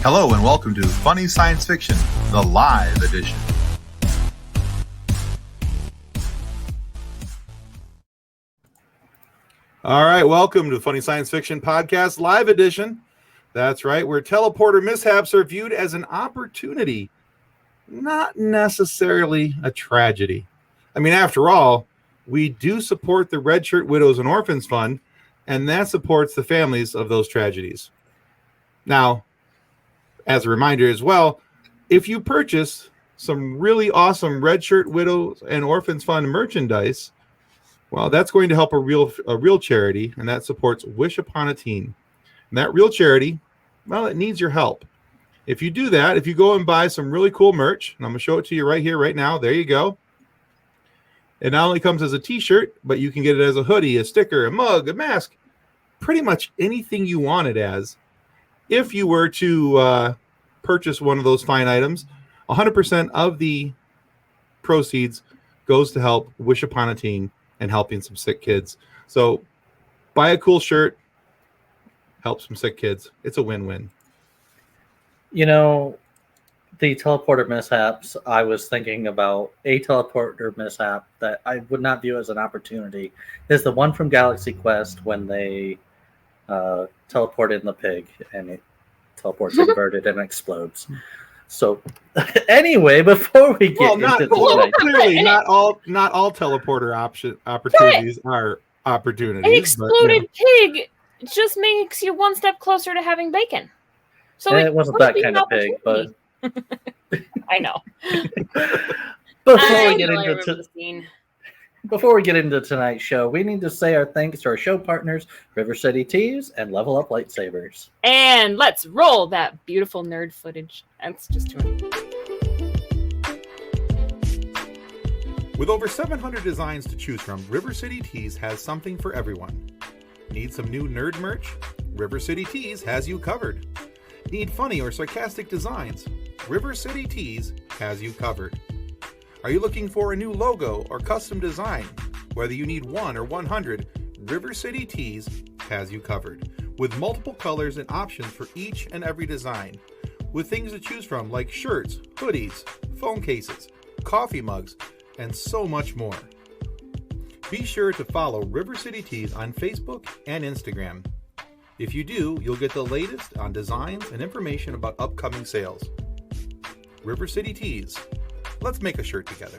Hello and welcome to Funny Science Fiction, the live edition. All right, welcome to the Funny Science Fiction Podcast live edition. That's right, where teleporter mishaps are viewed as an opportunity, not necessarily a tragedy. I mean, after all, we do support the Red Shirt Widows and Orphans Fund, and that supports the families of those tragedies. Now, as a reminder as well, if you purchase some really awesome Red Shirt Widows and Orphans Fund merchandise, well, that's going to help a real charity, and that supports Wish Upon a Teen. And that real charity, well, it needs your help. If you do that, if you go and buy some really cool merch, and I'm going to show it to you right here, right now. There you go. It not only comes as a t-shirt, but you can get it as a hoodie, a sticker, a mug, a mask, pretty much anything you want it as. If you were to purchase one of those fine items, 100% of the proceeds goes to help Wish Upon a Teen and helping some sick kids. So buy a cool shirt, help some sick kids. It's a win-win. You know, the teleporter mishaps, I was thinking about a teleporter mishap that I would not view as an opportunity is the one from Galaxy Quest when they teleport in the pig and it teleports inverted and explodes. So anyway, before we get into clearly not all teleporter opportunities are opportunities. An exploded pig just makes you one step closer to having bacon. So it wasn't that kind of pig, but I know. Before we get into tonight's show, we need to say our thanks to our show partners, River City Tees and Level Up Lightsabers. And let's roll that beautiful nerd footage. That's just too much. With over 700 designs to choose from, River City Tees has something for everyone. Need some new nerd merch? River City Tees has you covered. Need funny or sarcastic designs? River City Tees has you covered. Are you looking for a new logo or custom design? Whether you need 1 or 100, River City Tees has you covered. With multiple colors and options for each and every design. With things to choose from like shirts, hoodies, phone cases, coffee mugs, and so much more. Be sure to follow River City Tees on Facebook and Instagram. If you do, you'll get the latest on designs and information about upcoming sales. River City Tees. Let's make a shirt together.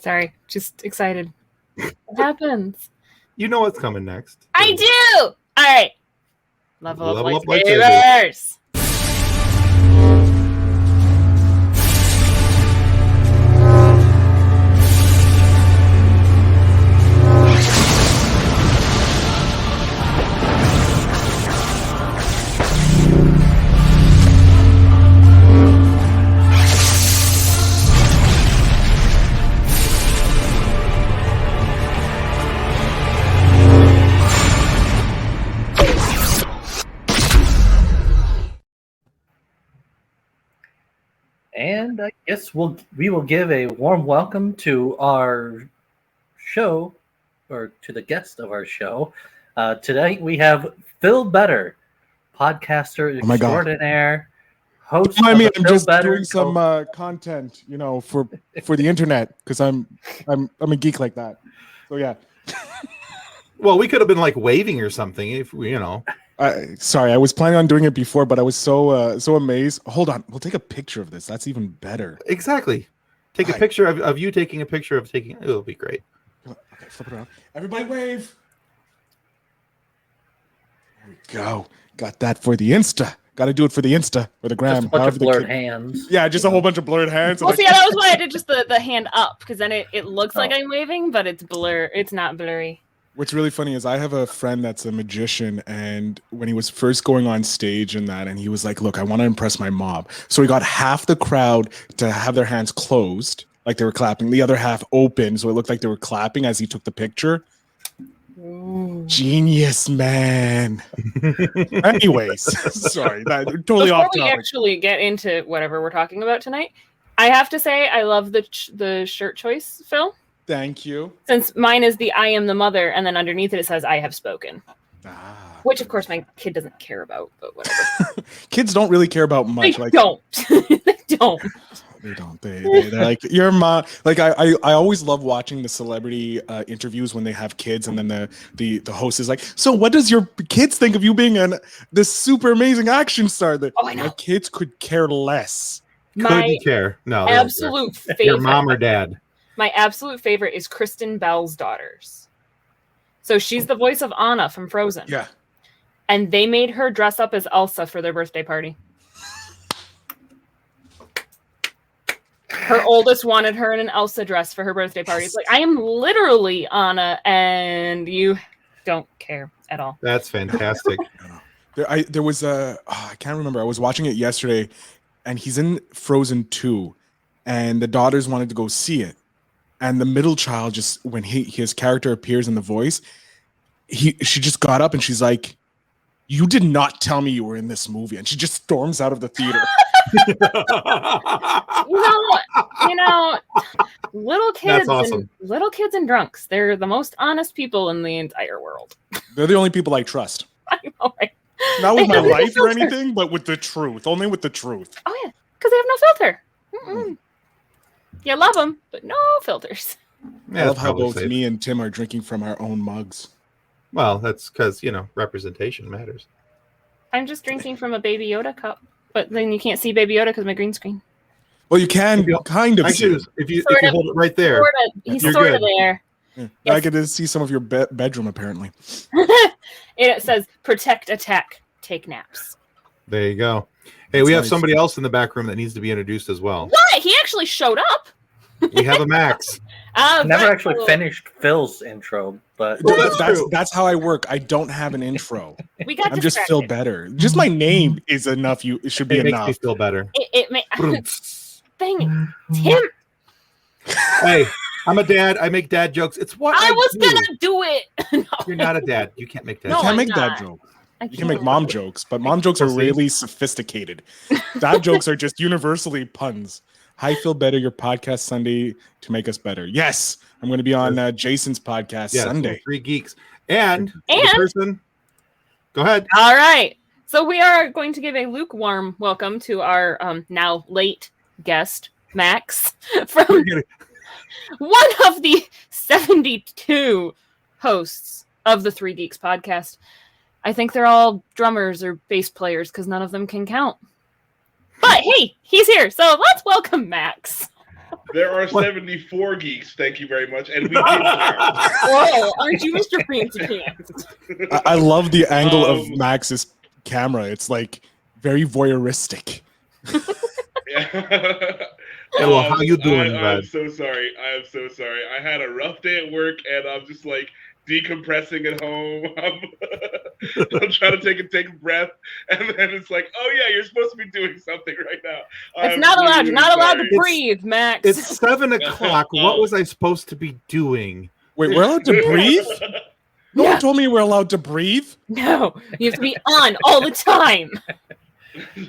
Sorry, just excited. What happens? You know what's coming next. I do! All right. Level up lightsabers. lightsabers. And I guess we will give a warm welcome to our show, or to the guest of our show. Tonight we have Phil Better, podcaster extraordinaire, host. I'm just doing some content, for the internet because I'm a geek like that. So yeah. Well, we could have been like waving or something if we, Sorry, I was planning on doing it before, but I was so amazed. Hold on, we'll take a picture of this. That's even better. Exactly. Take a picture of you taking a picture of taking. It'll be great. Okay, flip it around. Everybody wave. There we go. Got that for the Insta. Got to do it for the Insta or the gram. Just a bunch of blurred hands. Yeah, just a whole bunch of blurred hands. Well, see, that was why I did just the hand up, because then it looks like I'm waving, but it's blur. It's not blurry. What's really funny is I have a friend that's a magician, and when he was first going on stage and he was like, look, I want to impress my mom. So he got half the crowd to have their hands closed, like they were clapping, the other half open, so it looked like they were clapping as he took the picture. Ooh. Genius, man. Anyways, sorry, totally off topic. Before we actually get into whatever we're talking about tonight, I have to say I love the shirt choice, Phil. Thank you. Since mine is the I am the mother, and then underneath it says I have spoken. Which, of course, my kid doesn't care about, but whatever. Kids don't really care about much. They don't. They don't. They don't. They're like, your mom. Like, I always love watching the celebrity interviews when they have kids, and then the host is like, so what does your kids think of you being this super amazing action star? I know. My kids could care less. Couldn't care. No. Absolute favorite. Your mom or dad. My absolute favorite is Kristen Bell's daughters. So she's the voice of Anna from Frozen. Yeah. And they made her dress up as Elsa for their birthday party. Her oldest wanted her in an Elsa dress for her birthday party. It's like, I am literally Anna, and you don't care at all. That's fantastic. There was I can't remember. I was watching it yesterday, and he's in Frozen 2, and the daughters wanted to go see it. And the middle child, just when his character appears in the voice, she just got up and she's like, you did not tell me you were in this movie. And she just storms out of the theater. you know, little kids, That's awesome. Little kids and drunks. They're the most honest people in the entire world. They're the only people I trust. I know, right? Not with They my have no life or filter. anything, but with the truth. Only with the truth. Oh yeah, because they have no filter. Mm-mm. You love them, but no filters. Yeah, I love that's how probably both safe. me and Tim are drinking from our own mugs. Well, that's because, representation matters. I'm just drinking from a Baby Yoda cup, but then you can't see Baby Yoda because my green screen. Well, you can kind of see. Actually, if you Sort of. hold it right there. He's You're sort of good. there. Yeah. Yes. I get to see some of your bedroom, apparently. It says protect, attack, take naps. There you go. Hey, That's we have nice. somebody else in the back room that needs to be introduced as well. What? He actually showed up. We have a Max. Never That's actually cool. finished Phil's intro, but Well, that's true. That's how I work. I don't have an intro. We got I'm just Phil distracted. Better. Just my name is enough. It should be It makes enough. me feel better. Thing. Tim, Hey, I'm a dad. I make dad jokes. It's what I was do. gonna do it. No. You're not a dad. You can't make dad No, You jokes. can't I'm make not. dad jokes. I You can make can't. mom jokes, but mom jokes are Pussy. really sophisticated. Dad jokes are just universally puns. Hi, Feel Better, your podcast Sunday to make us better. Yes, I'm going to be on Jason's podcast Yes, Sunday. Three Geeks. And the And- person. Go ahead. All right. So we are going to give a lukewarm welcome to our now late guest, Max, from one of the 72 hosts of the Three Geeks podcast. I think they're all drummers or bass players because none of them can count. But hey, he's here. So let's welcome Max. There are 74 geeks, thank you very much. And we did count. Whoa, aren't you Mr. Fancy Pants? I love the angle of Um, Max's camera. It's like very voyeuristic. Yeah. Hey, well, how you doing, I'm bud? so sorry. I am so sorry. I had a rough day at work, and I'm just like decompressing at home. I'm trying to take a breath, and then it's like, oh yeah, you're supposed to be doing something right now. It's I'm not allowed. really, You're not allowed sorry. to breathe, Max. It's 7 o'clock. What was I supposed to be doing? Wait, we're allowed to breathe? No Yeah. one told me we're allowed to breathe. No, you have to be on all the time.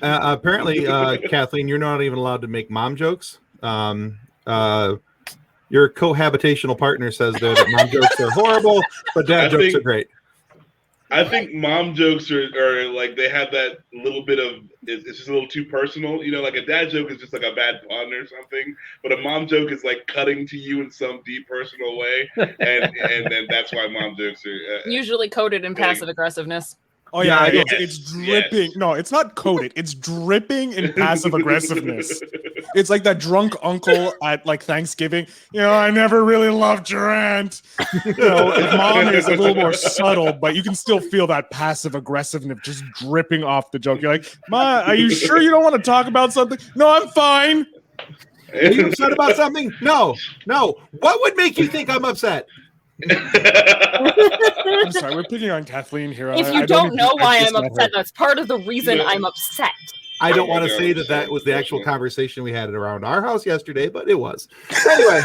Apparently, Kathleen, you're not even allowed to make mom jokes. Your cohabitational partner says there that mom jokes are horrible, but dad I jokes think- are great. I think mom jokes are like they have that little bit of it's just a little too personal. You know, like a dad joke is just like a bad pun or something, but a mom joke is like cutting to you in some deep personal way, and then that's why mom jokes are. Usually coded in passive aggressive-aggressiveness. Oh yeah, Yeah, it's dripping. yes. No, it's not coded. It's dripping in passive aggressiveness. It's like that drunk uncle at like Thanksgiving. I never really loved your aunt. Mom is a little more subtle, but you can still feel that passive aggressiveness just dripping off the joke. You're like, Ma, are you sure you don't want to talk about something? No, I'm fine. Are you upset about something? No. What would make you think I'm upset? I'm sorry, we're picking on Kathleen here. If I you don't don't know why just I'm met upset, her. that's part of the reason Yeah. I'm upset. I don't Oh my want to God, say I'm that so was the actual professional. conversation we had around our house yesterday, but it was. Anyway,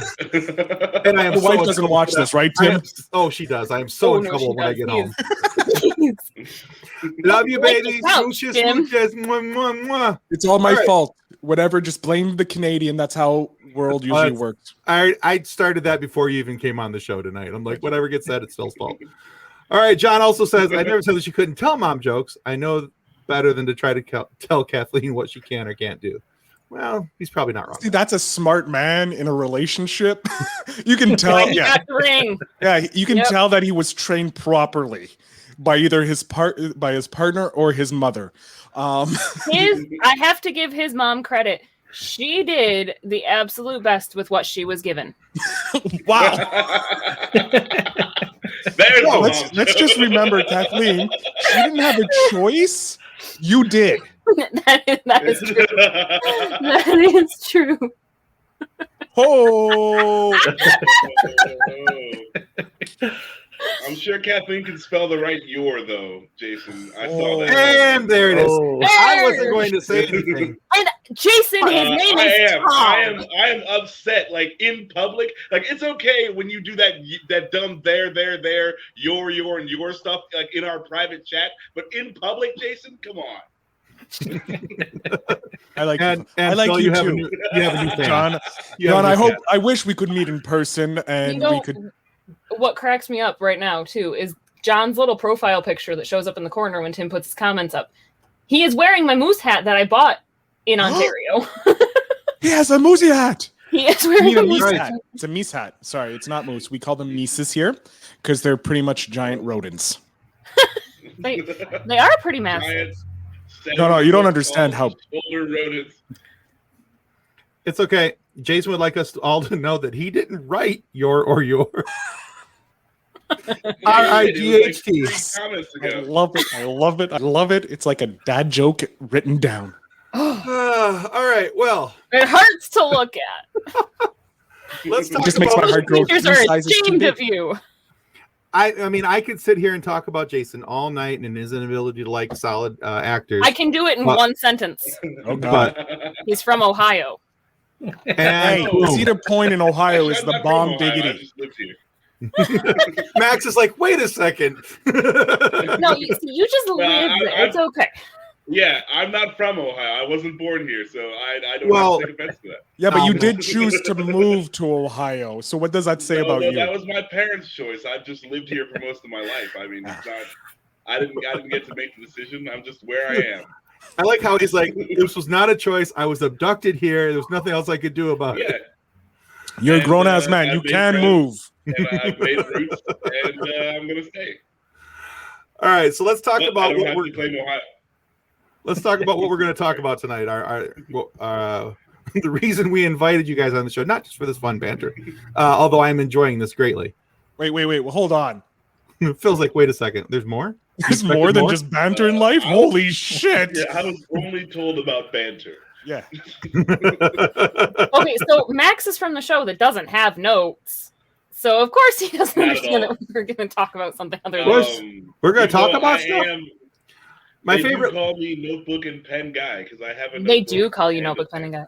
and I am The so wife in doesn't trouble watch for that. this, right, I Tim? am- oh, she does. I am so Oh, in no, trouble she when I does. get He home. Love you, Like baby. the couch, Smooches, Jim. smooches. Mwah, mwah, mwah. It's all my All right. fault. Whatever, just blame the Canadian. That's how world usually works. I started that before you even came on the show tonight. I'm like, whatever gets said, it's Phil's fault. All right. John also says, I never said that she couldn't tell mom jokes. I know better than to try to tell Kathleen what she can or can't do. Well, he's probably not wrong. See, that's a smart man in a relationship. You can tell. He got the ring. Yeah, you can tell that he was trained properly by either his partner or his mother. I have to give his mom credit. She did the absolute best with what she was given. Wow. Let's just remember, Kathleen, she didn't have a choice. You did. That is true. That is true. Oh. I'm sure Kathleen can spell the right "your" though, Jason. I saw that. And there it is. Oh. I wasn't going to say anything. And Jason, his name is Tom. I am upset. Like in public, like it's okay when you do that dumb there, your, and your stuff, like in our private chat. But in public, Jason, come on. I like and I like Phil, you have too, you have a new fan. John, I wish we could meet in person and we could. What cracks me up right now too is John's little profile picture that shows up in the corner when Tim puts his comments up. He is wearing my moose hat that I bought in Ontario. He has a moosey hat. He is wearing a moose hat. It's a meese hat. Sorry, it's not moose. We call them meeses here because they're pretty much giant rodents. They are pretty massive. No, you don't understand how. Older rodents. It's okay. Jason would like us all to know that he didn't write your or your. R-I-G-H-T. I love it. It's like a dad joke written down. All right. Well, it hurts to look at. Let's talk just about makes my heart grow. Teachers are ashamed of you. I mean, I could sit here and talk about Jason all night and his inability to like solid actors. I can do it in one sentence. Oh God. He's from Ohio. And Cedar Point in Ohio is the bomb diggity. Max is like, wait a second. No, you just live there. It's okay. Yeah, I'm not from Ohio. I wasn't born here, so I don't want to take offense to that. Yeah, but you did choose to move to Ohio. So what does that say about you? That was my parents' choice. I've just lived here for most of my life. I mean, it's not. I didn't get to make the decision. I'm just where I am. I like how he's like, this was not a choice. I was abducted here. There was nothing else I could do about it. You're a grown-ass man. You can move. And I've made roots, and I'm going to stay. All right, so let's talk about what we're claim Ohio. Let's talk about what we're going to talk about tonight. The reason we invited you guys on the show, not just for this fun banter, although I'm enjoying this greatly. Wait. Well, hold on. It feels like, wait a second. There's more? There's more than just banter in life? Holy shit. Yeah, I was only told about banter. Yeah. Okay, so Max is from the show that doesn't have notes. So, of course, he doesn't understand that we're going to talk about something other than we're going to talk about stuff? My favorite. Call me notebook and pen guy because I have a. They do call you notebook pen guy.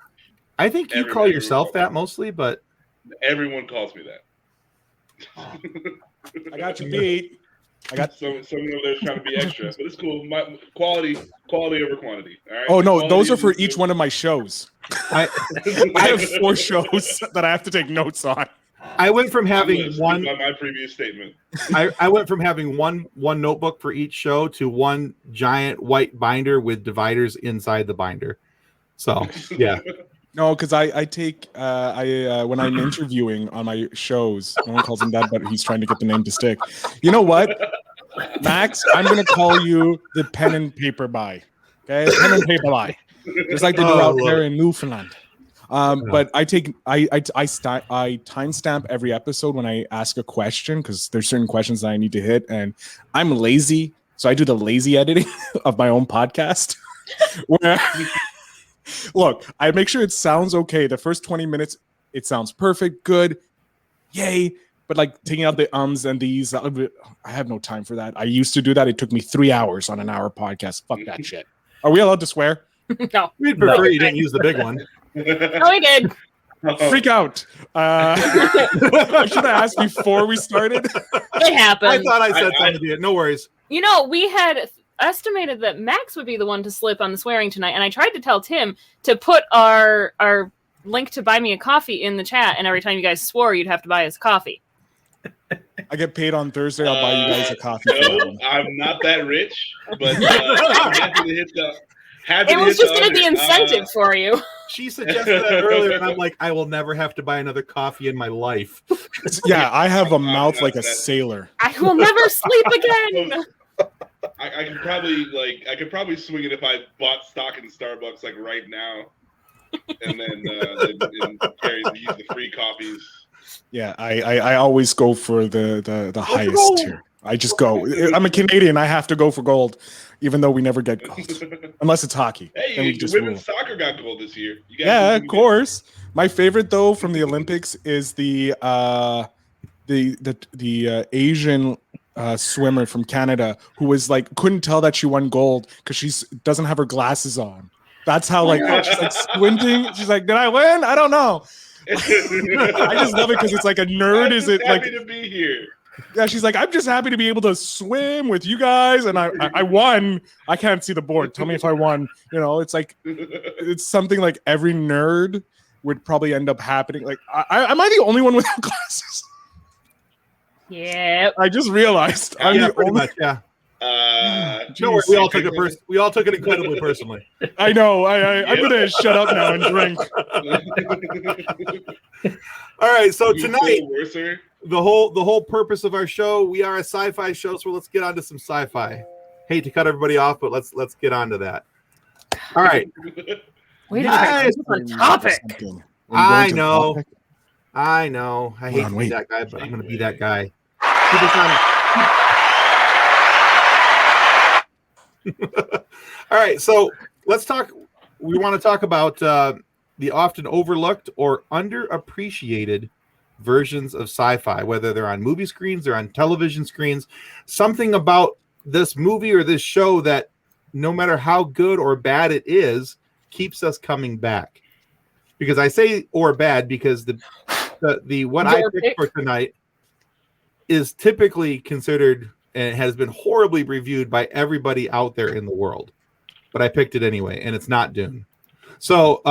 I think you call yourself that mostly, but everyone calls me that. I got you beat. I got someone over there trying to be extra, but it's cool. My quality over quantity. All right. Oh no, those are for each one of my shows. I have 4 shows that I have to take notes on. I went from having one. By my previous statement, I went from having one notebook for each show to one giant white binder with dividers inside the binder. So yeah. No, because I take when I'm interviewing on my shows, no one calls him that, but he's trying to get the name to stick. You know what, Max? I'm gonna call you the pen and paper buy. Okay, pen and paper buy. Just like they do out there in Newfoundland. But I timestamp every episode when I ask a question because there's certain questions that I need to hit, and I'm lazy, so I do the lazy editing of my own podcast. Where look, I make sure it sounds okay. The first 20 minutes, it sounds perfect, good, yay. But like taking out the ums and these, I have no time for that. I used to do that. It took me 3 hours on an hour podcast. Fuck that shit. Are we allowed to swear? No. We'd prefer you didn't use the big one. No, we did. Freak out. Should I ask before we started? It happened. I thought I said something to you. No worries. You know, we had estimated that Max would be the one to slip on the swearing tonight, and I tried to tell Tim to put our link to buy me a coffee in the chat, and every time you guys swore, you'd have to buy us coffee. I get paid on Thursday. I'll buy you guys a coffee. No, I'm not that rich, but I'm happy to hit the. It was just going to be incentive for you. She suggested that earlier, and I'm like, I will never have to buy another coffee in my life. Yeah, I have a mouth like a sailor. I will never sleep again. I could probably swing it if I bought stock in Starbucks like right now, and then use the free coffees. Yeah, I always go for the highest tier. I just go. I'm a Canadian. I have to go for gold, even though we never get gold, unless it's hockey. Hey, women's soccer got gold this year. Yeah, of course. My favorite though from the Olympics is the Asian swimmer from Canada who was like couldn't tell that she won gold because she doesn't have her glasses on. That's how she's like squinting. She's like, "Did I win? I don't know." I just love it because it's like a nerd. Is it like happy to be here? Yeah, she's like, I'm just happy to be able to swim with you guys, and I won. I can't see the board. Tell me if I won. You know, it's like it's something like every nerd would probably end up happening. Like, am I the only one without glasses? Yeah. I just realized. I'm the pretty only... much. Yeah. No worries, we all took it. We all took it incredibly personally. I know. I'm gonna shut up now and drink. All right. So tonight, the whole purpose of our show, we are a sci-fi show, so let's get on to some sci-fi. Hate to cut everybody off, but let's get on to that. All right. Wait a minute. Topic. I know. I hate to be that guy, but I'm going to be that guy. All right, so let's talk. We want to talk about the often overlooked or underappreciated versions of sci-fi, whether they're on movie screens or on television screens. Something about this movie or this show that, no matter how good or bad it is, keeps us coming back. Because I say or bad because the what I picked for tonight is typically considered and has been horribly reviewed by everybody out there in the world. But I picked it anyway, and it's not Dune. So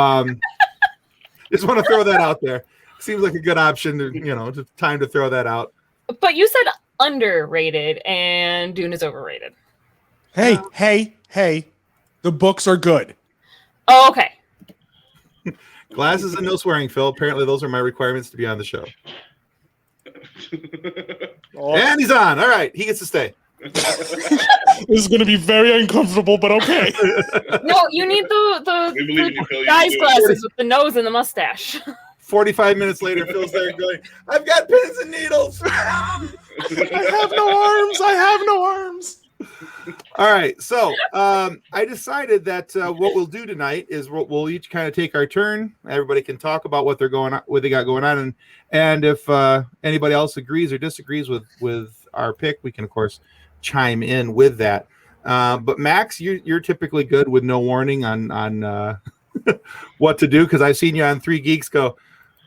just want to throw that out there. Seems like a good option to, time to throw that out. But you said underrated, and Dune is overrated. Hey. The books are good. Oh, okay. Glasses and no swearing, Phil. Apparently those are my requirements to be on the show. And he's on. All right. He gets to stay. This is going to be very uncomfortable, but okay. No, you need the guy's glasses with the nose and the mustache. 45 minutes later, Phil's there going, I've got pins and needles. I have no arms. All right. So I decided that what we'll do tonight is we'll each kind of take our turn. Everybody can talk about what they got going on. And if anybody else agrees or disagrees with our pick, we can, of course, chime in with that. But Max, you're typically good with no warning on what to do, because I've seen you on 3 Geeks go,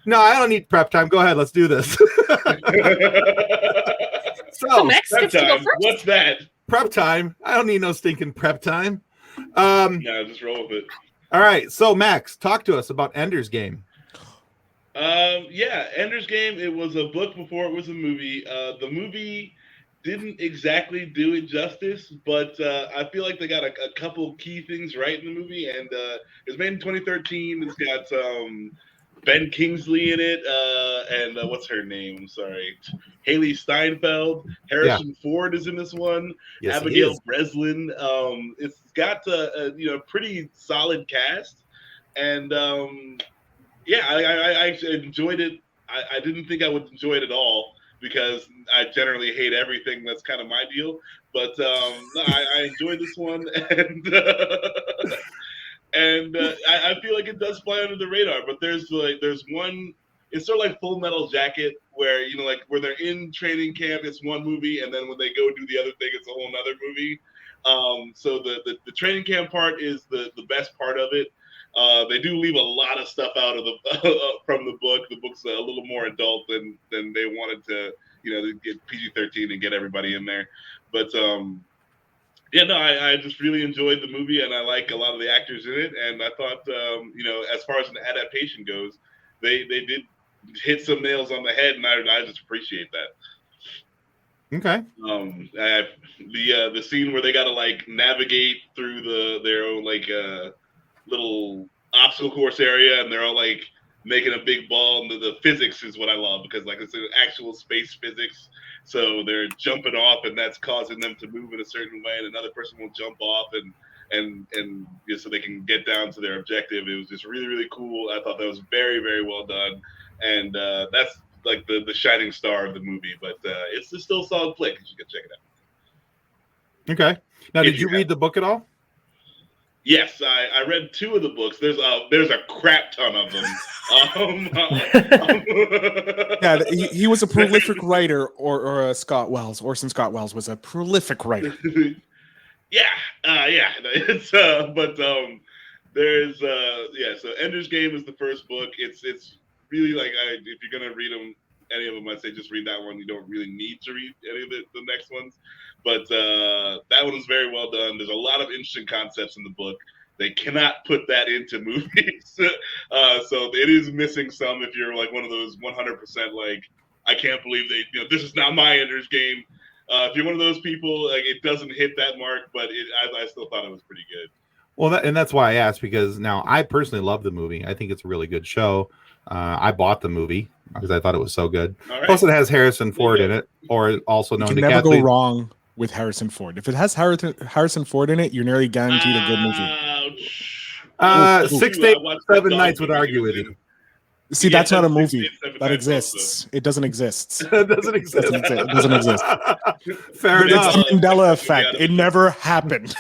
no, I don't need prep time. Go ahead. Let's do this. So Max gets to go first. What's that? Prep time. I don't need no stinking prep time. Yeah, just roll with it. All right. So Max, talk to us about Ender's Game. Yeah, Ender's Game. It was a book before it was a movie. The movie didn't exactly do it justice, but I feel like they got a couple key things right in the movie. And it was made in 2013. It's got Ben Kingsley in it, and what's her name? Sorry, Haley Steinfeld. Harrison Ford is in this one. Yes, Abigail Breslin. It's got a pretty solid cast, and yeah, I enjoyed it. I didn't think I would enjoy it at all, because I generally hate everything. That's kind of my deal. But no, I enjoyed this one, and I feel like it does fly under the radar. But there's one. It's sort of like Full Metal Jacket, where where they're in training camp, it's one movie, and then when they go do the other thing, it's a whole other movie. So the training camp part is the best part of it. They do leave a lot of stuff out of from the book. The book's a little more adult than they wanted to, to get PG-13 and get everybody in there. But Yeah, no, I just really enjoyed the movie, and I like a lot of the actors in it. And I thought, as far as an adaptation goes, they did hit some nails on the head, and I just appreciate that. Okay. The scene where they got to like navigate through their own like little obstacle course area, and they're all like making a big ball, and the physics is what I love, because like it's an actual space physics. So they're jumping off, and that's causing them to move in a certain way, and another person will jump off, and so they can get down to their objective. It was just really, really cool. I thought that was very, very well done, and that's like the shining star of the movie. But it's still a solid flick. You can check it out. Okay. Now, did you read the book at all? Yes, I read 2 of the books. There's a crap ton of them. Yeah, he was a prolific writer, or Scott Wells. Orson Scott Wells was a prolific writer. Yeah. It's there's So Ender's Game is the first book. It's really like if you're gonna read them, any of them, I'd say just read that one. You don't really need to read any of the next ones. But that one is very well done. There's a lot of interesting concepts in the book. They cannot put that into movies. So it is missing some if you're like one of those 100% like, I can't believe this is not my Ender's Game. If you're one of those people, like it doesn't hit that mark, but I still thought it was pretty good. Well, that's why I asked, because now I personally love the movie. I think it's a really good show. I bought the movie because I thought it was so good. Right. Plus, it has Harrison Ford in it, or also known You to can never Kathleen. go wrong with Harrison Ford. If it has Harrison Ford in it, you're nearly guaranteed a good movie. 6 to 7 nights would argue with you. See, that's not a movie that exists. It doesn't exist. It doesn't exist. It doesn't exist. Fair enough. It's a Mandela effect. It never happened.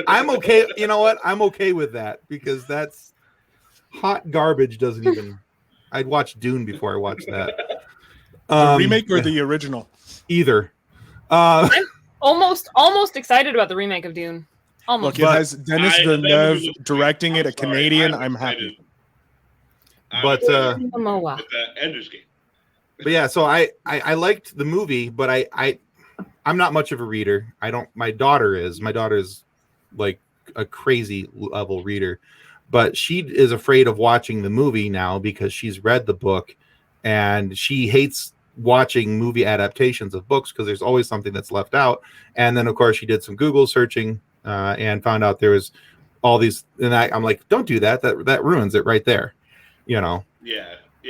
I'm okay. You know what? I'm okay with that, because that's hot garbage. Doesn't even. I'd watch Dune before I watch that. The remake or the original? Either. I'm almost excited about the remake of Dune. Almost. Look, it has Denis Villeneuve directing it, a Canadian. I'm happy. But Ender's Game. But yeah, so I liked the movie, but I'm not much of a reader. My daughter is like a crazy level reader, but she is afraid of watching the movie now because she's read the book, and she hates watching movie adaptations of books because there's always something that's left out. And then of course she did some Google searching and found out there was all these, and I'm like, don't do that. That ruins it right there. Yeah.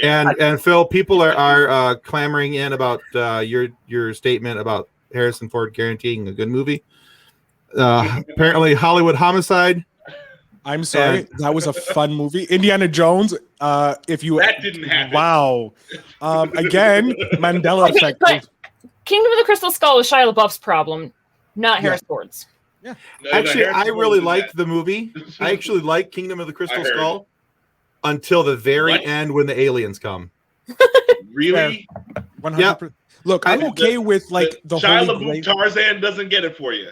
And Phil, people are clamoring in about your statement about Harrison Ford guaranteeing a good movie. Apparently, Hollywood Homicide. I'm sorry, that was a fun movie. Indiana Jones. That didn't happen. Wow. Again, Mandela effect. But Kingdom of the Crystal Skull is Shia LaBeouf's problem, not Harrison Ford's. Yeah. Actually, I really liked the movie. I actually like Kingdom of the Crystal Skull until the very end when the aliens come. Really? 100%. Yep. Look, I'm okay with like the Shia Holy LaBeouf Grail. Tarzan doesn't get it for you.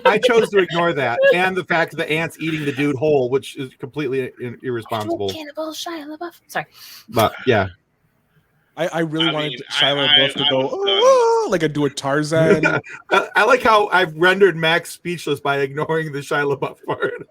I chose to ignore that, and the fact that the ants eating the dude whole, which is completely irresponsible. Cannibal Shia LaBeouf. Sorry, but yeah, I really wanted Shia LaBeouf to go like a do a Tarzan. I like how I've rendered Max speechless by ignoring the Shia LaBeouf part.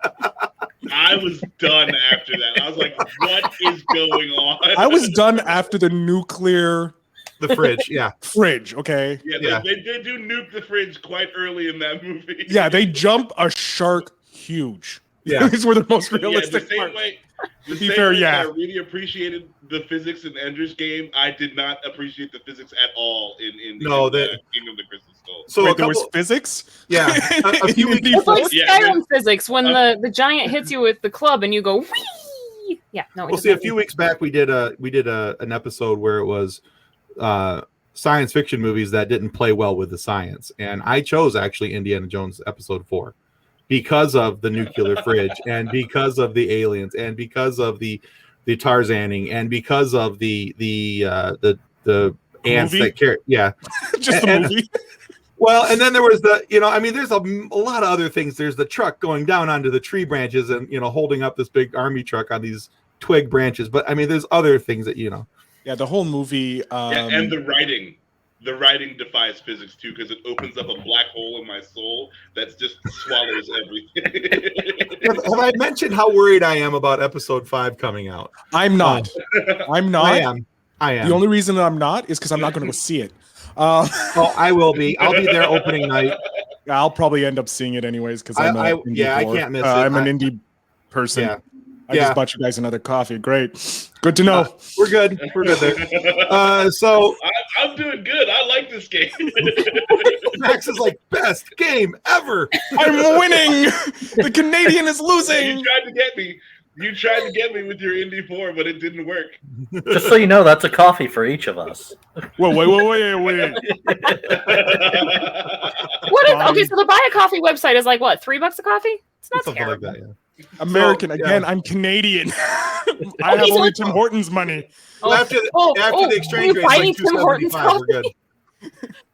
I was done after that. I was like, what is going on? I was done after the nuclear. The fridge, yeah. Fridge, okay. Yeah, they do nuke the fridge quite early in that movie. Yeah, they jump a shark huge. Yeah. These were the most realistic The same parts. way, To be fair, yeah. I really appreciated the physics in Ender's Game. I did not appreciate the physics at all in Kingdom of the Crystal Skull. So wait, there was physics? Yeah. A few weeks it's like Yeah, Skyrim physics when the giant hits you with the club and you go. Whee! Yeah, no. Well, see, a few weeks back we did an episode where it was science fiction movies that didn't play well with the science, and I chose actually Indiana Jones episode 4 because of the nuclear fridge, and because of the aliens, and because of the Tarzaning, and because of the ants movie? that carry. Yeah, Just the movie. Well, and then there was there's a lot of other things. There's the truck going down onto the tree branches and holding up this big army truck on these twig branches. But I mean, there's other things that Yeah, the whole movie. And the writing. the writing defies physics too, because it opens up a black hole in my soul that just swallows everything. Have I mentioned how worried I am about episode 5 coming out? I'm not. I'm not. I am. The only reason that I'm not is because I'm not going to go see it. Oh, I will be. I'll be there opening night. I'll probably end up seeing it anyways because I'm I can't miss it. I'm an indie person. Yeah. I just bought you guys another coffee. Great. Good to know. We're good. We're good there. So I'm doing good. I like this game. Max is like, best game ever. I'm winning. The Canadian is losing. You tried to get me. You tried to get me with your Indy 4, but it didn't work. Just so you know, that's a coffee for each of us. Whoa, wait. Okay, so the buy a coffee website is like what, $3 a coffee? It's not Something terrible. like that, yeah. American again. I'm Canadian. I have only Tim Hortons money. After the exchange rate, finding like Tim Hortons $2.75, we're good.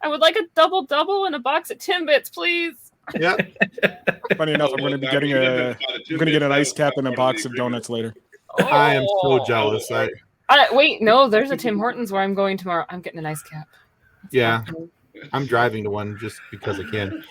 I would like a double and a box of Timbits, please. Yeah. Funny enough, I'm going to be getting an ice cap and a box of donuts later. I am so jealous. Wait, no, there's a Tim Hortons where I'm going tomorrow. I'm getting an ice cap. Yeah. I'm driving to one just because I can.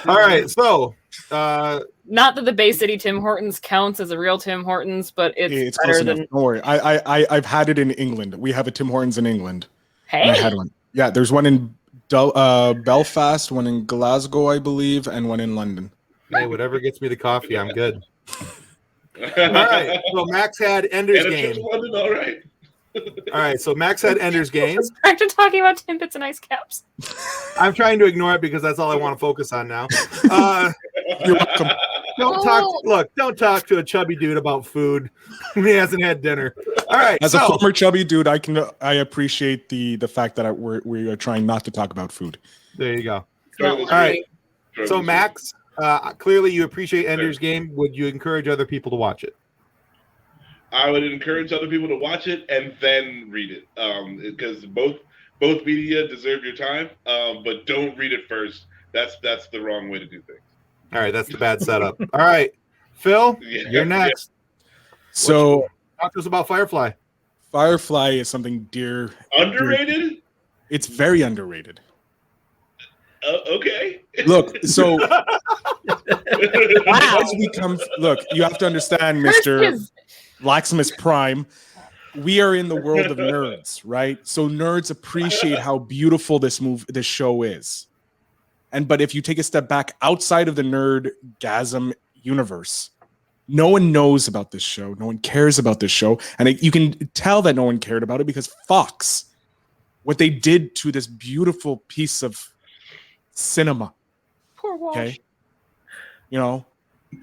All right, so not that the Bay City Tim Hortons counts as a real Tim Hortons, but it's better than. Don't worry, I've had it in England. We have a Tim Hortons in England. Hey, I had one. Yeah, there's one in Belfast, one in Glasgow, I believe, and one in London. Hey, whatever gets me the coffee, I'm good. All right, so Max had Ender's Game. London, all right. All right, so Max had Ender's Game. Back to talking about Timbits and ice caps. I'm trying to ignore it because that's all I want to focus on now. You're welcome. Don't talk to a chubby dude about food when he hasn't had dinner. All right. As a former chubby dude, I appreciate the fact that we are trying not to talk about food. There you go. All right. So Max, clearly you appreciate Ender's Game. Would you encourage other people to watch it? I would encourage other people to watch it and then read it, because both media deserve your time, but don't read it first. That's the wrong way to do things. All right, that's the bad setup. All right, Phil, you're next. So talk to us about Firefly. Firefly is something dear. Underrated? It's very underrated. Okay. Look, so Wow. Look, you have to understand, Mr. Laxmus Prime. We are in the world of nerds, right? So nerds appreciate how beautiful this show is. But if you take a step back outside of the nerdgasm universe, no one knows about this show. No one cares about this show. And you can tell that no one cared about it because Fox, what they did to this beautiful piece of cinema. Poor Walsh. Okay.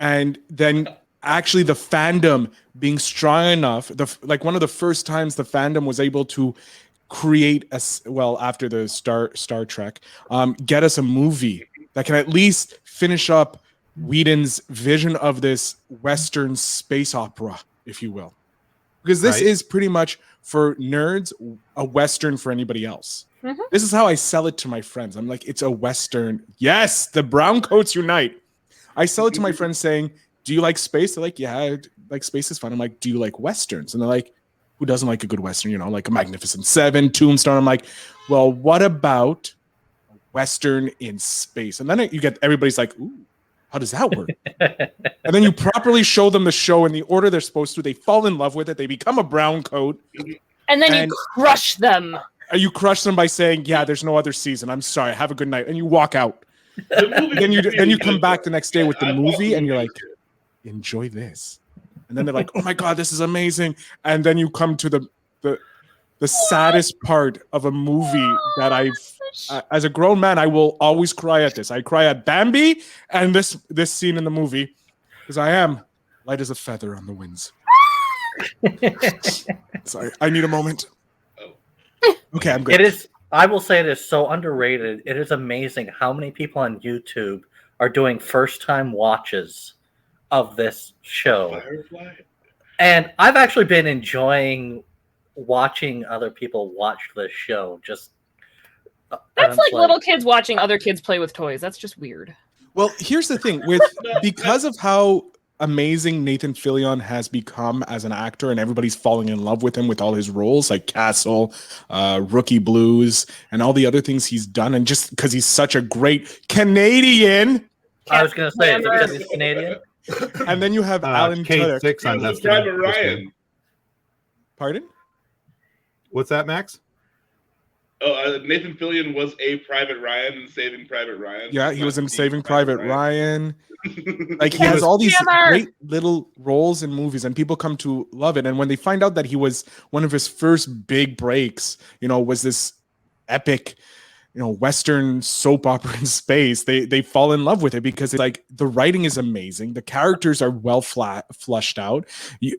And then actually the fandom being strong enough, one of the first times the fandom was able to create after the Star Trek, get us a movie that can at least finish up Whedon's vision of this Western space opera, if you will, because this is pretty much for nerds a Western for anybody else. Mm-hmm. This is how I sell it to my friends. I'm like, it's a Western. Yes, the brown coats unite. I sell it to my friends saying, do you like space? They're like, yeah, like space is fun. I'm like, do you like Westerns? And they're like, who doesn't like a good Western? Like a Magnificent Seven, Tombstone. I'm like, well, what about a Western in space? And then you get everybody's like, ooh, how does that work? And then you properly show them the show in the order they're supposed to. They fall in love with it. They become a brown coat. And then you crush them. You crush them by saying, yeah, there's no other season. I'm sorry. Have a good night. And you walk out. Then you come back the next day with the movie and you're like, enjoy this. And then they're like, oh my God, this is amazing. And then you come to the saddest part of a movie that as a grown man, I will always cry at this. I cry at Bambi and this scene in the movie because I am light as a feather on the winds. Sorry, I need a moment. Okay, I'm good. I will say it is so underrated. It is amazing how many people on YouTube are doing first-time watches of this show. Firefly? And I've actually been enjoying watching other people watch this show. That's like little kids watching other kids play with toys. That's just weird. Well, here's the thing because of how amazing Nathan Fillion has become as an actor, and everybody's falling in love with him with all his roles like Castle, Rookie Blues, and all the other things he's done. And just because he's such a great Canadian. I was going to say, because he's Canadian. And then you have Alan Tudyk. K6 on Destiny. Private Ryan. Pardon? What's that, Max? Oh, Nathan Fillion was a Private Ryan in Saving Private Ryan. Yeah, he was in Saving Private Ryan. Like, he has all these great little roles in movies, and people come to love it. And when they find out that he was one of his first big breaks, was this epic, Western soap opera in space, they fall in love with it because it's like the writing is amazing. The characters are well flushed out.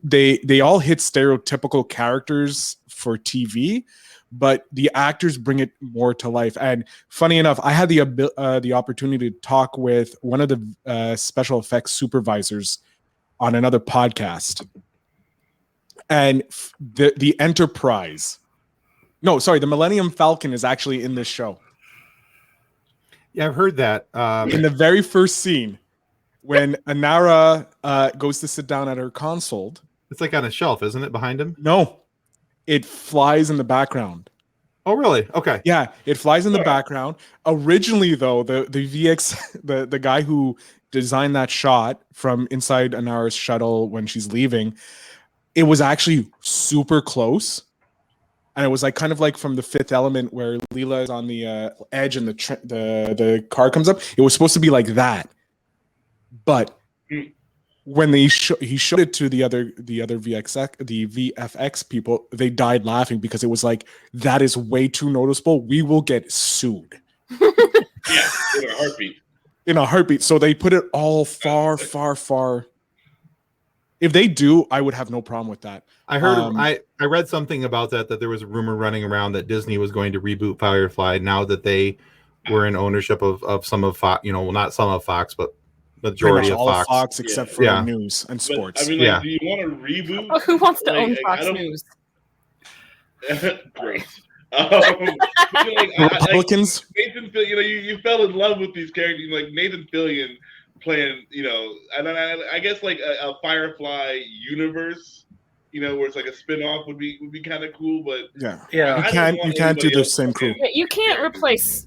They all hit stereotypical characters for TV, but the actors bring it more to life. And funny enough, I had the opportunity to talk with one of the special effects supervisors on another podcast. And the Enterprise, the Millennium Falcon is actually in this show. Yeah, I've heard that. In the very first scene, when Anara goes to sit down at her console. It's like on a shelf, isn't it, behind him? No. It flies in the background. Oh, really? Okay. Yeah, it flies in the background. Originally, though, the VX, the guy who designed that shot from inside Anara's shuttle when she's leaving, it was actually super close. And it was like kind of like from The Fifth Element where Leela is on the edge and the car comes up. It was supposed to be like that. But when he showed it to the other VFX people, they died laughing because it was like, that is way too noticeable. We will get sued. Yeah, in a heartbeat. In a heartbeat. So they put it all far, far, far. If they do, I would have no problem with that. I heard I read something about that there was a rumor running around that Disney was going to reboot Firefly now that they were in ownership of some of Fox, not some of Fox, but majority of Fox. Except for news and sports. But, I mean, do you want to reboot? Oh, who wants to own Fox News? Great. Republicans. Nathan Fillion, you fell in love with these characters, like Nathan Fillion playing, and I guess like a Firefly universe, where it's like a spin-off would be kind of cool, but yeah, you can't do the same crew. You can't replace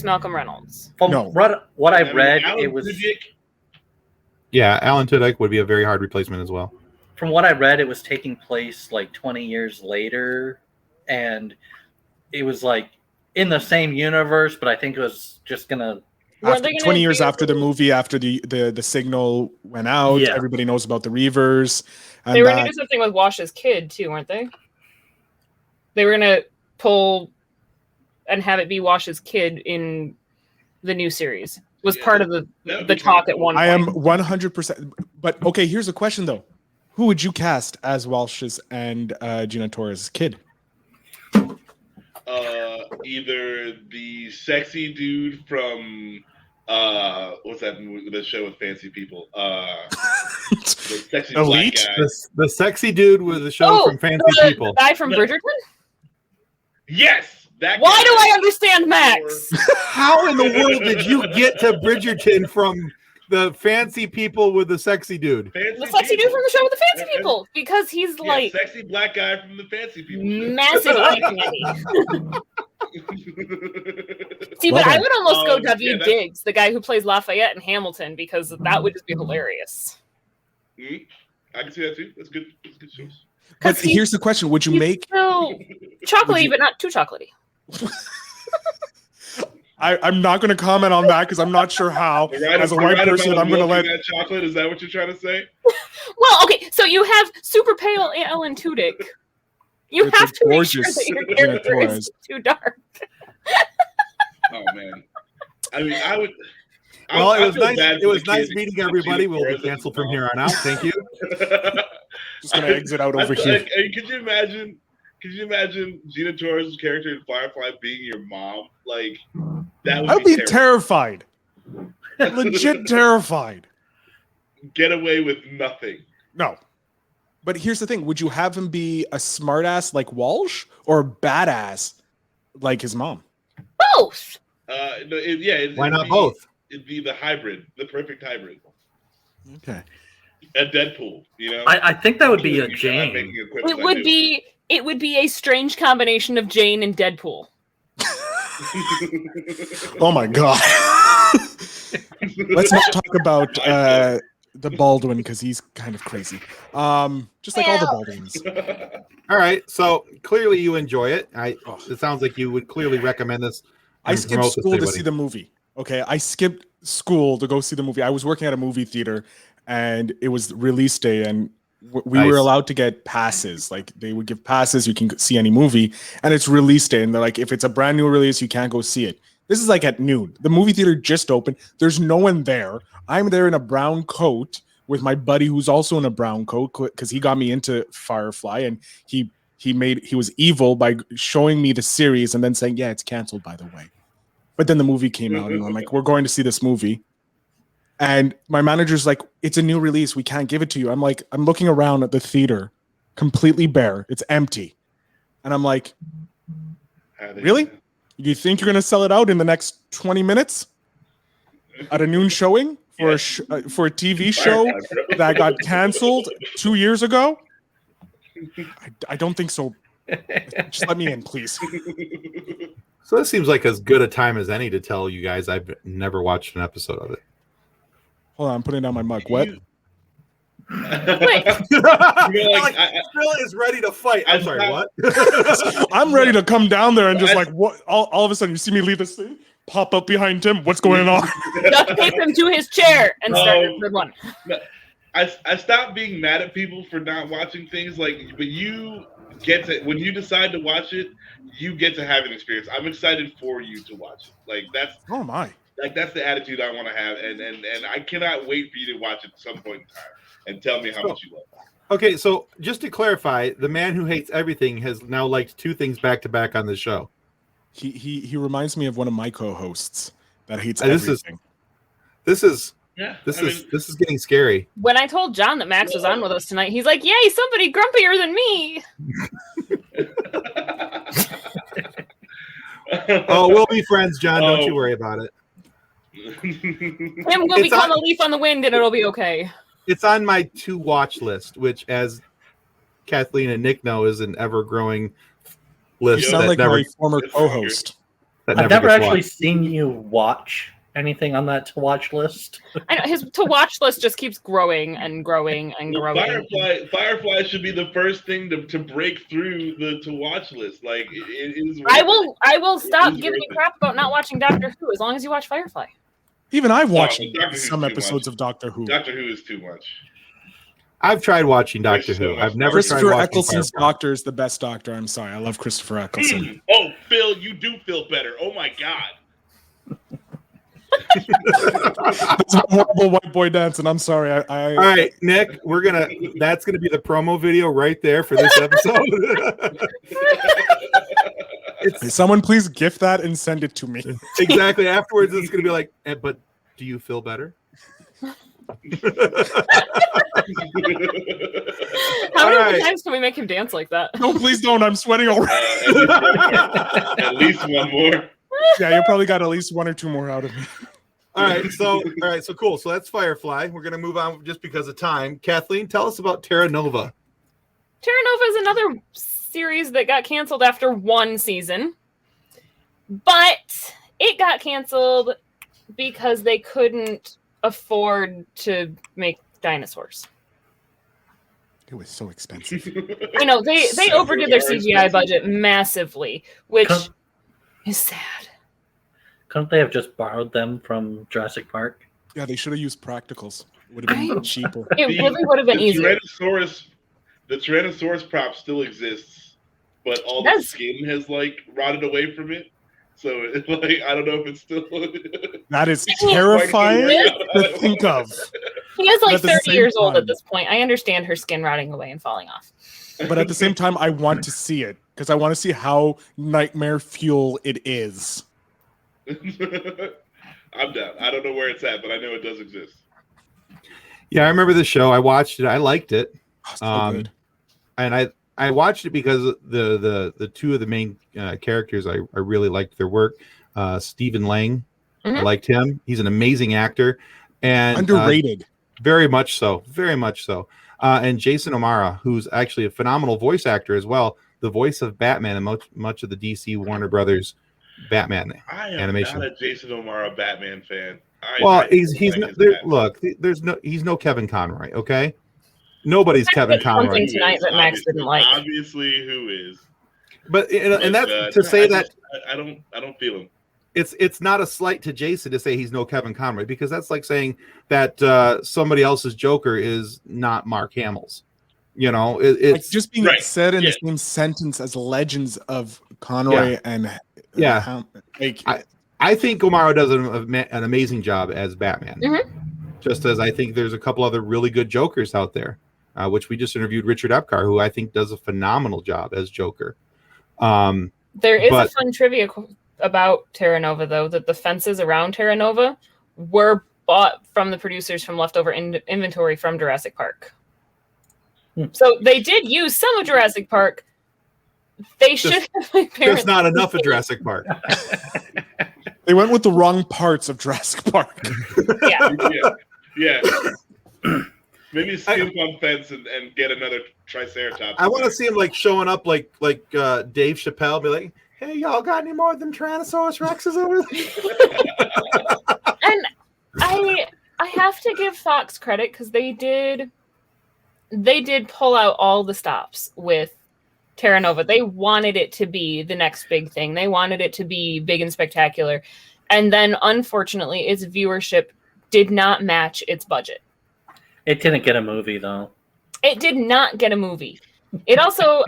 Malcolm Reynolds. From what I read, Alan it was Tudyk. Yeah, Alan Tudyk would be a very hard replacement as well. From what I read, it was taking place like 20 years later, and it was like in the same universe, but I think it was just gonna. 20 years after the movie, after the signal went out, everybody knows about the Reavers. And they were going to do something with Wash's kid, too, weren't they? They were going to pull and have it be Wash's kid in the new series. Was part of the talk at one point. I am 100%. But, okay, here's a question, though. Who would you cast as Walsh's and Gina Torres' kid? Either the sexy dude from what's that movie, the show with fancy people? The sexy Elite? Black guy. The sexy dude with the show from Fancy People. The guy from Bridgerton? Yes! That Why guy. do I understand Max? How in the world did you get to Bridgerton from the fancy people with the sexy dude? The sexy dude from the show with the fancy people. Because he's like sexy black guy from the fancy people. Massive identity. See, but I would almost go W. Diggs, the guy who plays Lafayette in Hamilton, because that would just be hilarious. I can see that too. That's good. That's good choice. But here's the question: would you make chocolatey, but not too chocolatey? I'm not going to comment on that because I'm not sure how. As a white person, I'm going to let that chocolate. Is that what you're trying to say? Well, okay. So you have super pale Alan Tudyk. You have to make sure that your character is too dark. Oh man! I mean, I would. Well, it was nice. It was nice meeting everybody. We'll be canceled from here on out. Thank you. Just gonna exit out over here. Could you imagine? Could you imagine Gina Torres' character in Firefly being your mom? Like that would I'd be terrified. Legit terrified. Get away with nothing. No. But here's the thing: would you have him be a smartass like Walsh or a badass like his mom? Both. Why not both? It'd be the hybrid, the perfect hybrid. Okay. A Deadpool, you know. I think that would be a I'm Jane. making a quick It would be a strange combination of Jane and Deadpool. Oh my god. Let's not talk about the Baldwin because he's kind of crazy. Just like all the Baldwins. All right, so clearly you enjoy it. It sounds like you would clearly recommend this. I skipped school to see the movie. Okay, I skipped school to go see the movie. I was working at a movie theater, and it was release day, and we were allowed to get passes. Like they would give passes, you can see any movie, and it's release day, and they're like, if it's a brand new release, you can't go see it. This is like at noon. The movie theater just opened. There's no one there. I'm there in a brown coat with my buddy who's also in a brown coat because he got me into Firefly, and he was evil by showing me the series and then saying, yeah, it's canceled, by the way. But then the movie came out, and I'm like, we're going to see this movie. And my manager's like, it's a new release. We can't give it to you. I'm like, I'm looking around at the theater, completely bare. It's empty. And I'm like, really? You think you're going to sell it out in the next 20 minutes at a noon showing for for a TV show that got canceled 2 years ago? I don't think so. Just let me in, please. So this seems like as good a time as any to tell you guys I've never watched an episode of it. Hold on, I'm putting down my mug. What? Phil is ready to fight. I'm sorry, what? I'm ready to come down there and just like what? All of a sudden, you see me leave this thing, pop up behind him. What's going on? Duct tape him to his chair and start the third one. I stopped being mad at people for not watching things but you get to, when you decide to watch it, you get to have an experience. I'm excited for you to watch it. Like that's that's the attitude I want to have, and I cannot wait for you to watch it at some point in time and tell me how much you love it. Okay, so just to clarify, the man who hates everything has now liked two things back to back on the show. He reminds me of one of my co-hosts that hates everything. This is getting scary. When I told John that Max was on with us tonight, he's like, "Yay, somebody grumpier than me." Oh, we'll be friends, John. Don't you worry about it. Him will become a leaf on the wind, and it'll be okay. It's on my to watch list, which, as Kathleen and Nick know, is an ever-growing list. You sound like my former co-host. I've never actually seen you watch anything on that to watch list. I know his to watch list just keeps growing and growing and growing. Firefly should be the first thing to break through the to watch list. Like it is. I will stop giving you crap about not watching Doctor Who as long as you watch Firefly. Even I've watched some episodes of Doctor Who. Doctor Who is too much. I've tried watching Doctor Who. I've never tried watching Eccleston's Doctor is the best Doctor. I'm sorry. I love Christopher Eccleston. Oh, Phil, you do feel better. Oh, my God. That's a horrible white boy dance, and I'm sorry. All right, Nick, that's gonna be the promo video right there for this episode. Someone please gift that and send it to me. Exactly. Afterwards, it's gonna be like, but do you feel better? How many times can we make him dance like that? No, please don't. I'm sweating already. At least one more. Yeah, you probably got at least one or two more out of me. All right, so cool. So that's Firefly. We're gonna move on just because of time. Kathleen, tell us about Terra Nova. Terra Nova is another series that got canceled after one season, but it got canceled because they couldn't afford to make dinosaurs. It was so expensive. I know they overdid their CGI budget massively, which is sad. Couldn't they have just borrowed them from Jurassic Park? Yeah, they should have used practicals. It would have been cheaper. It really would have been easier. The Tyrannosaurus prop still exists, but all the skin has rotted away from it. So it's I don't know if it's still. That is terrifying to think of. He is 30 years old at this point. I understand her skin rotting away and falling off. But at the same time, I want to see it because I want to see how nightmare fuel it is. I'm down. I don't know where it's at, but I know it does exist. Yeah, I remember the show. I watched it. I liked it. So good. And I watched it because the two of the main characters, I really liked their work. Stephen Lang, I liked him. He's an amazing actor. And underrated. Very much so. Very much so. And Jason O'Mara, who's actually a phenomenal voice actor as well, the voice of Batman and much of the DC Warner Brothers Batman animation. I'm not a Jason O'Mara Batman fan. He's not, look. He's no Kevin Conroy. Okay, nobody's Kevin Conroy. Something tonight that Max didn't like. Obviously, who is? But and that's to say that I don't feel him. It's not a slight to Jason to say he's no Kevin Conroy, because that's like saying that somebody else's Joker is not Mark Hamill's. You know, it's like just being said in the same sentence as Legends of Conroy and I think O'Mara does an amazing job as Batman. Just as I think there's a couple other really good Jokers out there, which we just interviewed Richard Epcar, who I think does a phenomenal job as Joker. There is a fun trivia about Terra Nova, though, that the fences around Terra Nova were bought from the producers from leftover inventory from Jurassic Park. So they did use some of Jurassic Park. They should have There's not enough of Jurassic Park. They went with the wrong parts of Jurassic Park. Yeah. Maybe skimp on fence and get another Triceratops. I want to see him like showing up like Dave Chappelle, be like, "Hey, y'all got any more of them Tyrannosaurus Rexes over there?" And I have to give Fox credit, because they did pull out all the stops with Terra Nova. They wanted it to be the next big thing. They wanted it to be big and spectacular. And then, unfortunately, its viewership did not match its budget. It didn't get a movie, though. It did not get a movie. It also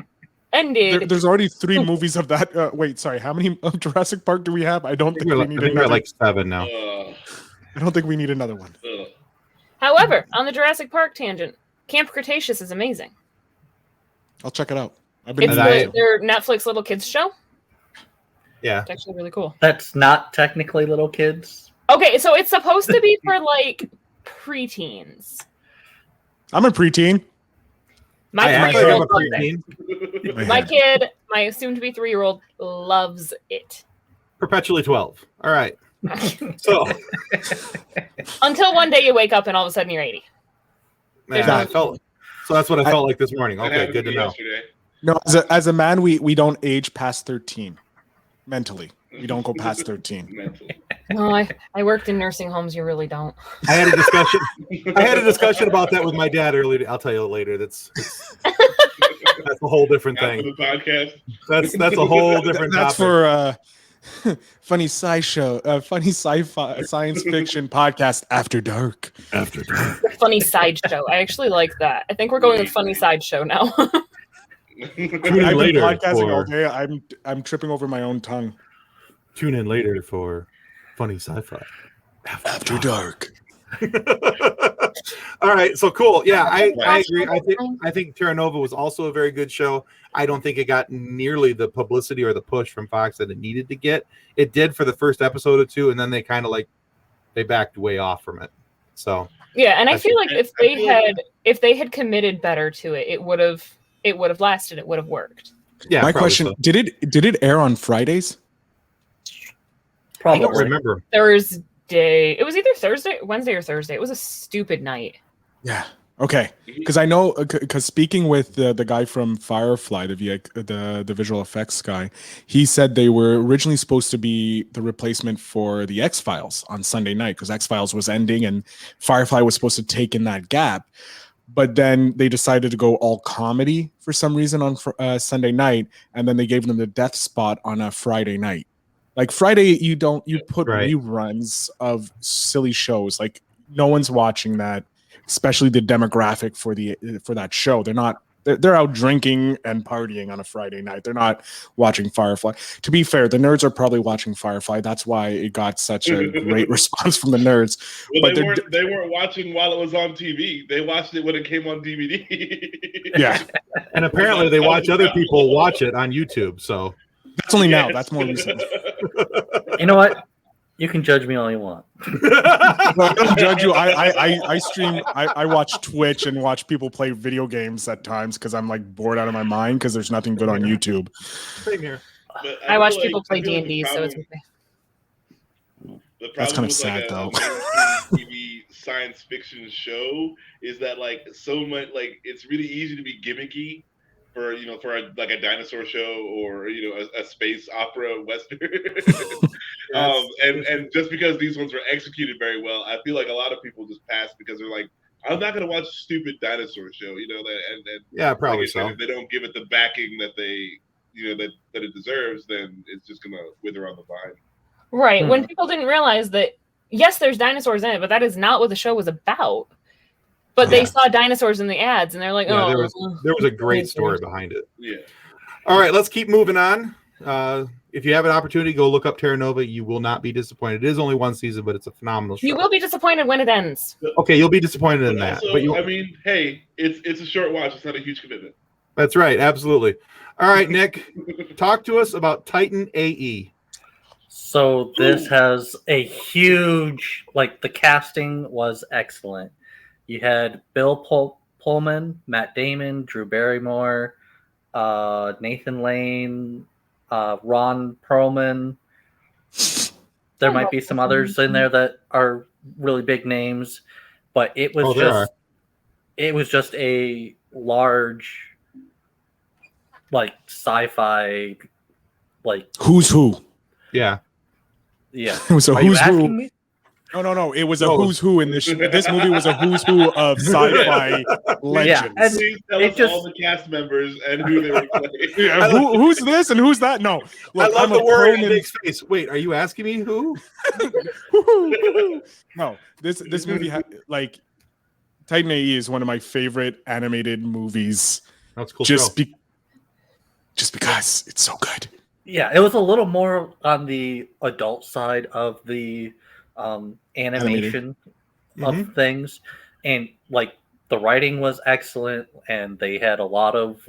ended... There's already 3 movies of that. Wait, sorry. How many of Jurassic Park do we have? I don't think we need another. We're like 7 now. I don't think we need another one. However, on the Jurassic Park tangent, Camp Cretaceous is amazing. I'll check it out. It's their Netflix little kids show. Yeah. It's actually really cool. That's not technically little kids. Okay, so it's supposed to be for like preteens. I'm a preteen. My kid, my soon-to-be 3-year-old, loves it. Perpetually 12. All right. So until one day you wake up and all of a sudden you're 80. Yeah, so that's what I felt like this morning. Okay, good to know. No, as a man, we don't age past 13 mentally. We don't go past 13. No, I worked in nursing homes. You really don't. I had a discussion about that with my dad earlier. I'll tell you later. That's a whole different thing. The podcast. That's a whole different That's topic. For funny sci-fi science fiction podcast After Dark. After Dark. Funny sideshow. I actually like that. I think we're going with funny sideshow now. I've been podcasting all day. I'm tripping over my own tongue. Tune in later for funny sci-fi After Dark. All right, so cool. Yeah, I agree. I think Terra Nova was also a very good show. I don't think it got nearly the publicity or the push from Fox that it needed to get. It did for the first episode or 2, and then they kind of they backed way off from it. So yeah, and I feel like if they had committed better to it, it would have lasted. It would have worked. Yeah. My question: so. Did it air on Fridays? Probably. I don't remember. Thursday. It was either Wednesday or Thursday. It was a stupid night. Yeah. Okay. Because I know. Because speaking with the guy from Firefly, the visual effects guy, he said they were originally supposed to be the replacement for the X-Files on Sunday night, because X-Files was ending and Firefly was supposed to take in that gap. But then they decided to go all comedy for some reason on Sunday night, and then they gave them the death spot on a Friday night. Like Friday, you put reruns of silly shows. Like no one's watching that, especially the demographic for that show. They're out drinking and partying on a Friday night. They're not watching Firefly. To be fair, the nerds are probably watching Firefly. That's why it got such a great response from the nerds. Well, but they weren't watching while it was on TV. They watched it when it came on DVD. Yeah. And apparently they watch other people watch it on YouTube. So that's only now. That's more recent. You know what? You can judge me all you want. No, I don't judge you. I stream. I watch Twitch and watch people play video games at times because I'm like bored out of my mind because there's nothing good on YouTube. Same here. I watch people play D&D, so it's okay. That's kind of sad, though. TV science fiction show is that like so much like it's really easy to be gimmicky for for a dinosaur show or a space opera western. And just because these ones were executed very well, I feel like a lot of people just pass because they're like, I'm not gonna watch a stupid dinosaur show, yeah, probably so. If they don't give it the backing that they that it deserves, then it's just gonna wither on the vine. Right. When people didn't realize that, yes, there's dinosaurs in it, but that is not what the show was about. But they saw dinosaurs in the ads, and they're like, there was a great story behind it. Yeah. All right, let's keep moving on. If you have an opportunity, go look up Terra Nova. You will not be disappointed. It is only one season, but it's a phenomenal show. You will be disappointed when it ends. Okay, you'll be disappointed in that. Also, But I mean, hey, it's a short watch. It's not a huge commitment. That's right. Absolutely. All right, Nick, talk to us about Titan AE. So this has a huge, the casting was excellent. You had Bill Pullman, Matt Damon, Drew Barrymore, Nathan Lane, Ron Perlman. There might be some others in there that are really big names, but it was just a large, sci-fi, who's who. Yeah. It was a who's who. Me? No. It was a who's who in this. This movie was a who's who of sci-fi legends. And please tell us all the cast members and who they were playing. Yeah, who's this and who's that? No, look, I love the word in Nick's face. Wait, are you asking me who? No, this movie Titan AE is one of my favorite animated movies. That's cool. Just because it's so good. Yeah, it was a little more on the adult side of the animation of things, and the writing was excellent, and they had a lot of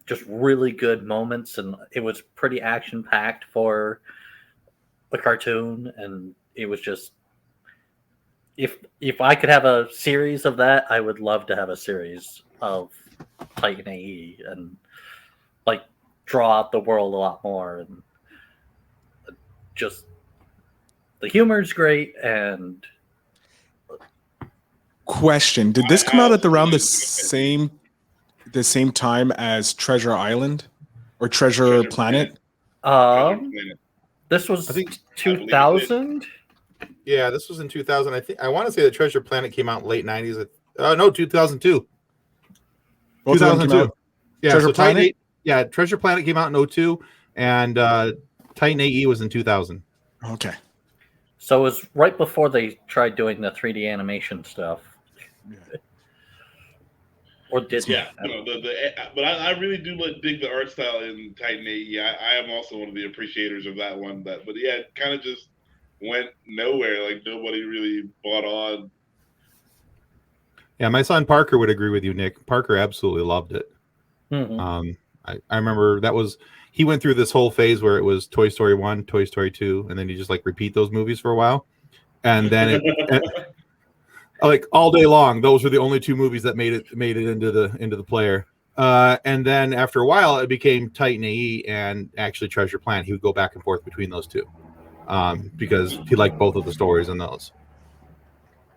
just really good moments, and it was pretty action packed for a cartoon, and it was just if I could have a series of that, I would love to have a series of Titan AE and draw out the world a lot more, and just the humor's great. And question: did this come out at around the same time as Treasure Island or Treasure Planet? This was 2000. Yeah, this was in 2000. I want to say the Treasure Planet came out in late 90s. No, 2002. Both 2002. Yeah, Treasure Planet. Treasure Planet came out in 2002, and Titan AE was in 2000. Okay. So it was right before they tried doing the 3D animation stuff. Yeah. Or Disney. Yeah, but I really do dig the art style in Titan AE. I am also one of the appreciators of that one. But yeah, it kind of just went nowhere. Nobody really bought on. Yeah, my son Parker would agree with you, Nick. Parker absolutely loved it. Mm-hmm. I remember he went through this whole phase where it was Toy Story 1, Toy Story 2, and then you just repeat those movies for a while. And then all day long, those were the only two movies that made it into the player. And then after a while, it became Titan AE and actually Treasure Planet. He would go back and forth between those two because he liked both of the stories in those.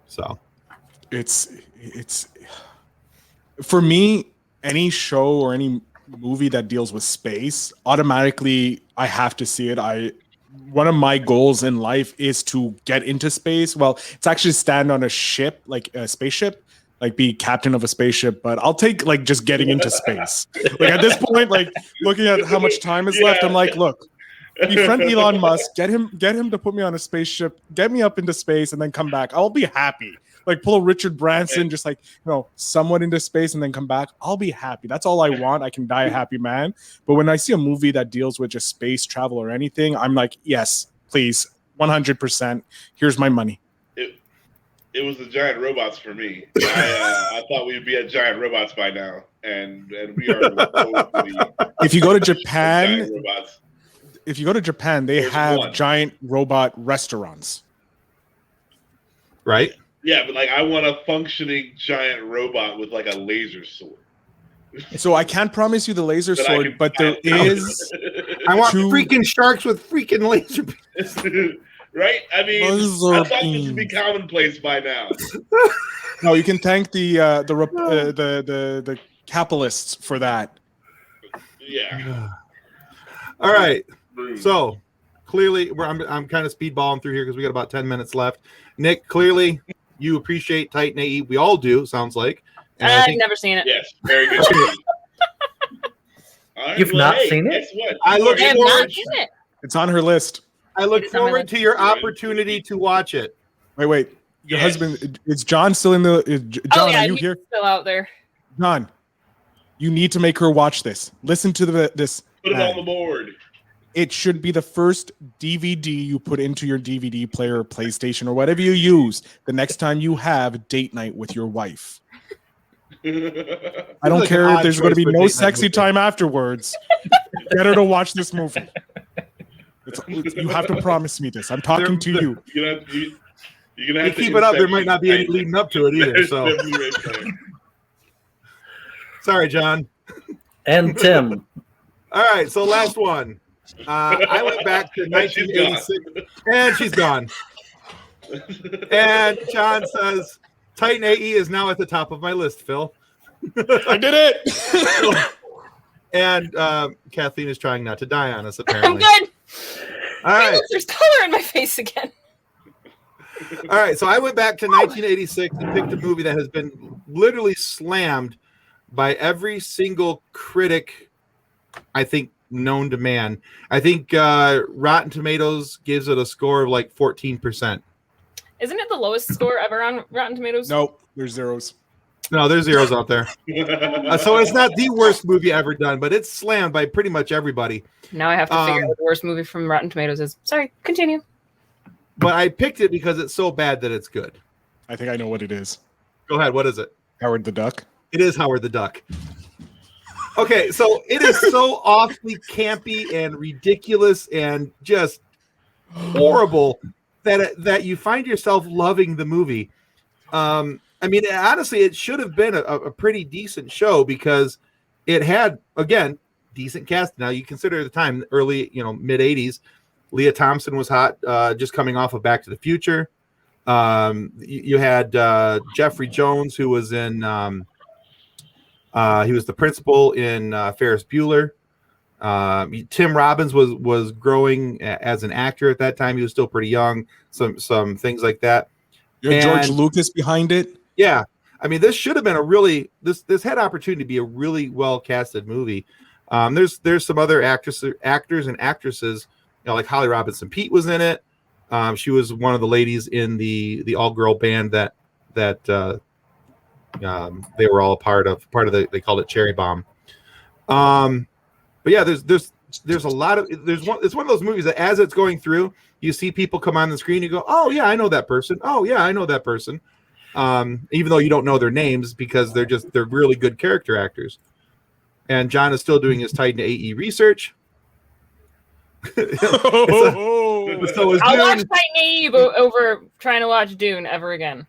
So it's for me, any show or any movie that deals with space, automatically I have to see it. One of my goals in life is to get into space. Well, it's actually stand on a ship, like a spaceship, be captain of a spaceship, but I'll take just getting into space. At this point, looking at how much time is left, I'm look, befriend Elon Musk, get him to put me on a spaceship, get me up into space, and then come back. I'll be happy. Pull a Richard Branson, just somewhat into space and then come back. I'll be happy. That's all I want. I can die a happy man. But when I see a movie that deals with just space travel or anything, I'm yes, please, 100%. Here's my money. It was the giant robots for me. I thought we'd be at giant robots by now, and we are. If you go to Japan, they have giant robot restaurants. Right. Yeah, but I want a functioning giant robot with a laser sword. So I can't promise you the laser sword, but there is. I want freaking sharks with freaking laser. Right? I mean, Buzzer I thought this would be beans. commonplace by now. No, you can thank the capitalists for that. Yeah. All right. So clearly, I'm kind of speedballing through here because we got about 10 minutes left. Nick, clearly you appreciate Titan AE. We all do, sounds like. And I I've think never seen it. Yes, very good. All right, You've not seen it? Guess what? I look I have forward- not seen it. It's on her list. I look It's on my forward list. to your opportunity to watch it. Wait. Your Yes. husband is John still in the? John, yeah, are you he's here? still out there. John, you need to make her watch this. Listen to this. Put it man. on the board. It should be the first DVD you put into your DVD player or PlayStation or whatever you use the next time you have date night with your wife. I don't like care an if odd there's going to choice be for no date night sexy movie. time afterwards. Get her to watch this movie. You have to promise me this. I'm talking to you. You're gonna You have to keep it up, there inspect might not be any Titan. leading up to it either. There's So no Blu-ray player. sorry, John. And Tim. All right, so last one. I went back to And she's gone. 1986, and she's gone. And John says, Titan AE is now at the top of my list, Phil. I did it. And Kathleen is trying not to die on us, I'm apparently. good. All right, There's color in my face again. all right. So I went back to 1986 and picked a movie that has been literally slammed by every single critic, I think, known to man. I think Rotten Tomatoes gives it a score of like 14%. Isn't it the lowest score ever on Rotten Tomatoes? Nope, there's zeros. No, there's zeros out there. So it's not the worst movie ever done, but it's slammed by pretty much everybody. Now I have to figure out what the worst movie from Rotten Tomatoes is. Sorry, continue. But I picked it because it's so bad that it's good. I think I know what it is. Go ahead. What is it? Howard the Duck. It is Howard the Duck. Okay, so it is so awfully campy and ridiculous and just horrible that you find yourself loving the movie. I mean, honestly, it should have been a pretty decent show because it had, again, decent cast. Now, you consider at the time, early, mid 80s, Leah Thompson was hot, just coming off of Back to the Future. You had Jeffrey Jones, who was in, he was the principal in Ferris Bueller. Tim Robbins was growing as an actor at that time. He was still pretty young. Some things like that. You had George And- Lucas behind it. Yeah, I mean, this should have been a really this had opportunity to be a really well casted movie. There's some other actors and actresses, like Holly Robinson Pete was in it. She was one of the ladies in the all girl band that they were all a part of they called it Cherry Bomb. But yeah, there's a lot of it's one of those movies that as it's going through, you see people come on the screen, you go, oh yeah, I know that person. Oh yeah, I know that person. Even though you don't know their names because they're really good character actors. And John is still doing his Titan AE research. So is I'll Dune. watch Titan AE over trying to watch Dune ever again.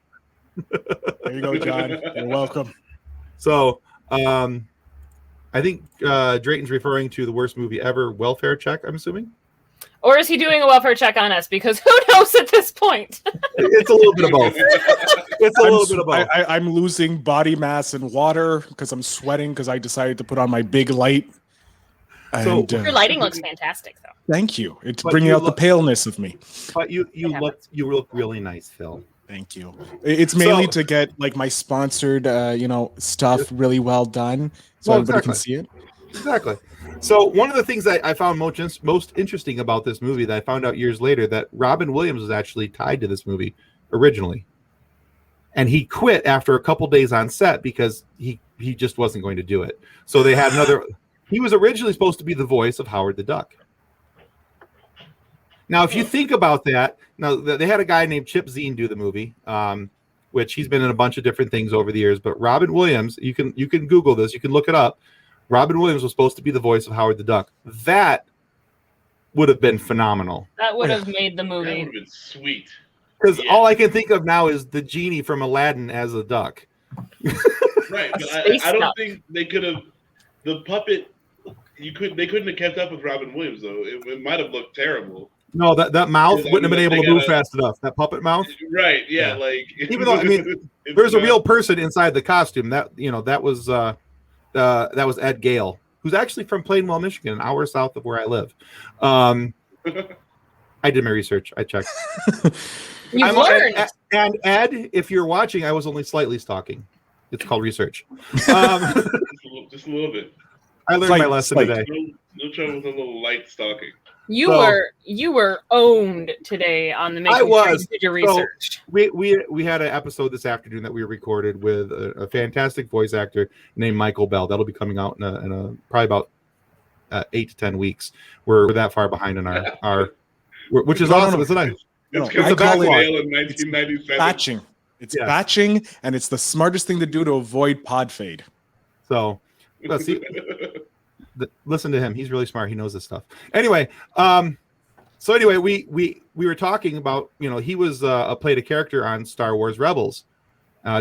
There you go, John. You're welcome. So I think Drayton's referring to the worst movie ever, Welfare Check, I'm assuming. Or is he doing a welfare check on us? Because who knows at this point? It's a little bit of both. It's a little bit of both. I'm losing body mass and water because I'm sweating because I decided to put on my big light. So- And, Your lighting looks fantastic, though. thank you. It's But bringing you out the look- paleness of me. But you look really nice, Phil. Thank you. It's mainly So- to get like my sponsored, stuff really well done, so Well, everybody exactly. can see it. Exactly. So one of the things that I found most interesting about this movie that I found out years later that Robin Williams was actually tied to this movie originally. And he quit after a couple days on set because he just wasn't going to do it. So they had he was originally supposed to be the voice of Howard the Duck. Now, if you think about that, now they had a guy named Chip Zien do the movie, which he's been in a bunch of different things over the years, but Robin Williams, you can Google this, you can look it up. Robin Williams was supposed to be the voice of Howard the Duck. That would have been phenomenal. That would have made the That movie. would have been sweet. Because Yeah. all I can think of now is the genie from Aladdin as a duck. Right, but Space I don't duck. think they could have the puppet. They couldn't have kept up with Robin Williams though. It might have looked terrible. No, that mouth I wouldn't have been mean, able they to move gotta- fast enough. That puppet mouth. Right? Yeah, Yeah. like Even though, I mean, it's there's a not- real person inside the costume. That was Ed Gale, who's actually from Plainwell, Michigan, an hour south of where I live. I did my research. I checked. You've learned. And Ed, if you're watching, I was only slightly stalking. It's called research. just a little bit. I learned my lesson today. No trouble with a little light stalking. You So- were owned today on the making I was. sure you did your So- research. We had an episode this afternoon that we recorded with a fantastic voice actor named Michael Bell. That'll be coming out in a probably about 8 to 10 weeks. We're that far behind in our which is awesome, isn't it? It's I a call it- sale in 1997. Batching. It's Yeah. batching, and it's the smartest thing to do to avoid pod fade. So let's see. Listen to him. He's really smart. He knows this stuff. Anyway, we were talking about, he was played a character on Star Wars Rebels,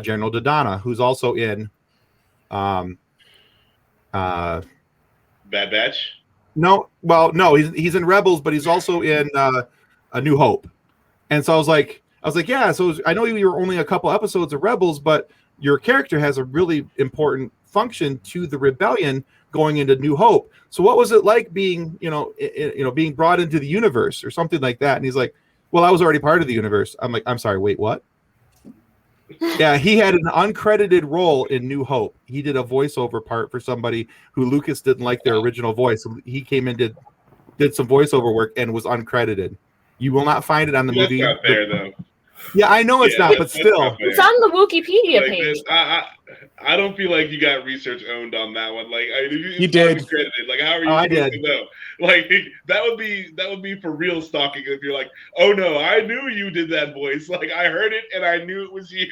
General Dodonna, who's also in Bad Batch. no, he's in Rebels, but he's also in A New Hope. And so I was like, yeah, so I know you were only a couple episodes of Rebels, but your character has a really important function to the rebellion going into New Hope. So what was it like being, being brought into the universe or something like that? And he's like, well, I was already part of the universe. I'm like, I'm sorry, wait, what? Yeah, he had an uncredited role in New Hope. He did a voiceover part for somebody who Lucas didn't like their original voice. He came in, did some voiceover work and was uncredited. You will not find it on the That's movie. not fair, though. Yeah, I know it's not, but that's still. not fair. It's on the Wikipedia Like, page. I don't feel like you got research owned on that one. Like You did. Credited. Like, how are you I supposed did. to know? Like that would be for real stalking if you're like, oh no, I knew you did that voice. Like I heard it and I knew it was you.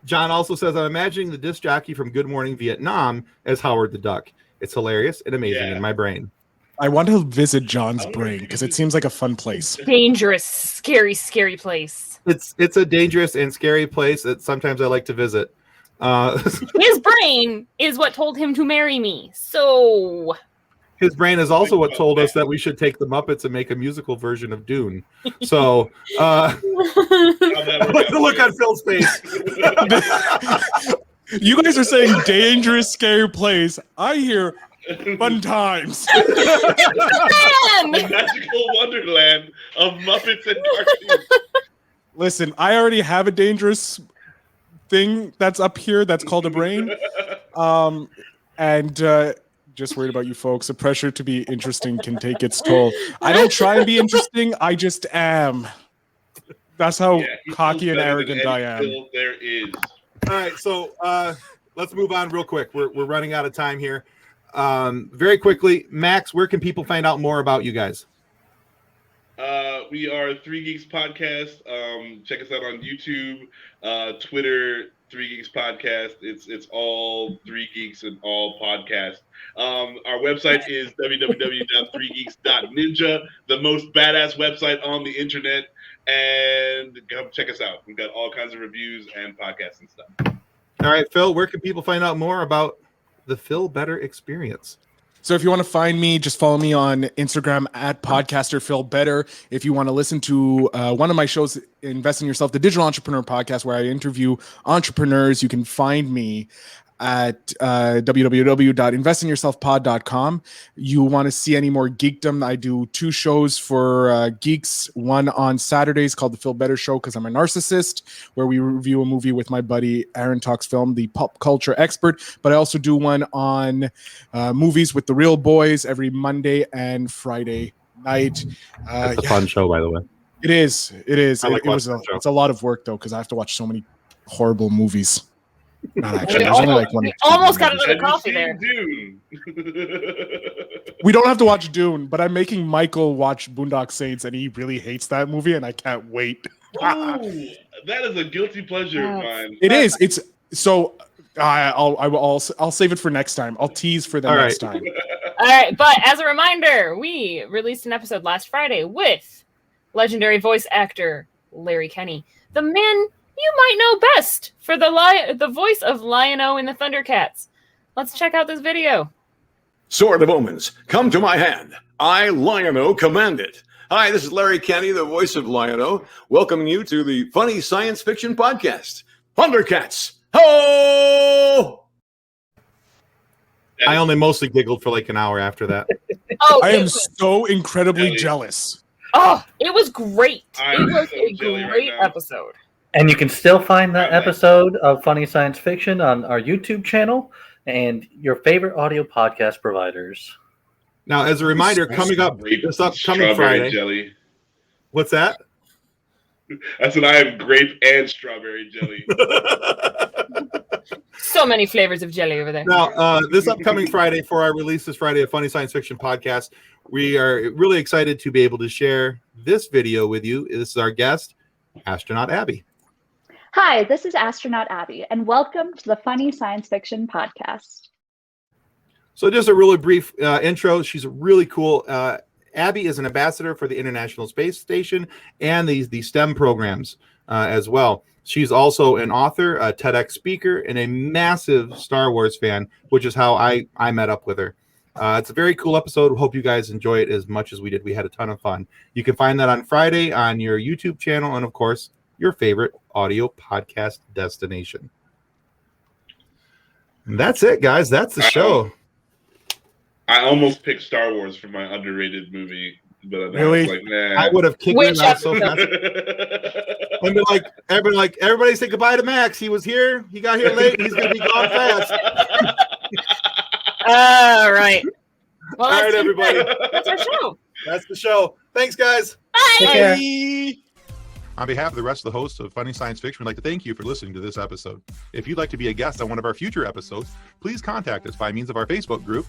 John also says, I'm imagining the disc jockey from Good Morning Vietnam as Howard the Duck. It's hilarious and amazing in my brain. I want to visit John's brain because it seems like a fun place. Dangerous, scary, scary place. It's a dangerous and scary place that sometimes I like to visit. His brain is what told him to marry me. So His brain is also what told us that we should take the Muppets and make a musical version of Dune. So I like the look on Phil's face. You guys are saying dangerous, scary place. I hear fun times. The magical wonderland of Muppets and cartoons. Listen, I already have a dangerous thing that's up here that's called a brain. Just worried about you folks. The pressure to be interesting can take its toll. I don't try and be interesting. I just am. That's how cocky and arrogant I am. There is. All right, so let's move on real quick. We're running out of time here. Very quickly, Max, where can people find out more about you guys? We are 3 Geeks Podcast. Check us out on YouTube, Twitter, 3 Geeks Podcast. It's all 3 Geeks and all podcasts. Our website is www.3geeks.ninja, the most badass website on the internet. And come check us out. We've got all kinds of reviews and podcasts and stuff. All right, Phil, where can people find out more about the Phil Better Experience? So if you want to find me, just follow me on Instagram at podcaster Phil Better. If you want to listen to one of my shows, Invest in Yourself, the Digital Entrepreneur Podcast, where I interview entrepreneurs, you can find me at www.investinyourselfpod.com. You want to see any more geekdom, I do 2 shows for geeks, one on Saturdays called The Phil Better Show because I'm a narcissist, where we review a movie with my buddy Aaron Talks Film, the pop culture expert, but I also do one on movies with the real boys every Monday and Friday night. That's a fun show, by the way. It is. I like It's a lot of work though, because I have to watch so many horrible movies. Not actually. There's only like one. We almost got movies. another coffee there. Dune. We don't have to watch Dune, but I'm making Michael watch Boondock Saints, and he really hates that movie, and I can't wait. Ooh, that is a guilty pleasure of mine. It is. It's so. I'll save it for next time. I'll tease for the All next right. time. All right, but as a reminder, we released an episode last Friday with legendary voice actor Larry Kenney, the man you might know best for the voice of Lion-O in the Thundercats. Let's check out this video. Sword of Omens, come to my hand. I, Lion-O, command it. Hi, this is Larry Kenny, the voice of Lion-O, welcoming you to the Funny Science Fiction Podcast. Thundercats! Ho! I only mostly giggled for like an hour after that. Oh, I am so incredibly jealous. Oh, it was great. I'm It was so a jelly right great now. episode. And you can still find that episode of Funny Science Fiction on our YouTube channel and your favorite audio podcast providers. Now, as a reminder, coming up this upcoming Strawberry Friday. jelly. What's that? That's what I have, grape and strawberry jelly. So many flavors of jelly over there. Now, this upcoming Friday for our release this Friday of Funny Science Fiction Podcast, we are really excited to be able to share this video with you. This is our guest, Astronaut Abby. Hi, this is Astronaut Abby, and welcome to the Funny Science Fiction Podcast. So just a really brief intro. She's really cool. Abby is an ambassador for the International Space Station and the STEM programs as well. She's also an author, a TEDx speaker, and a massive Star Wars fan, which is how I met up with her. It's a very cool episode. Hope you guys enjoy it as much as we did. We had a ton of fun. You can find that on Friday on your YouTube channel and, of course, your favorite audio podcast destination. And that's it, guys. That's the show. I almost picked Star Wars for my underrated movie, but I Really? was like, nah. I would have kicked Which it out so fast. episode? And been like, everybody say goodbye to Max. He was here. He got here late. He's going to be gone fast. All right. Well, All right, everybody. That's our show. That's the show. Thanks, guys. Bye. Take care. On behalf of the rest of the hosts of Funny Science Fiction, we'd like to thank you for listening to this episode. If you'd like to be a guest on one of our future episodes, please contact us by means of our Facebook group,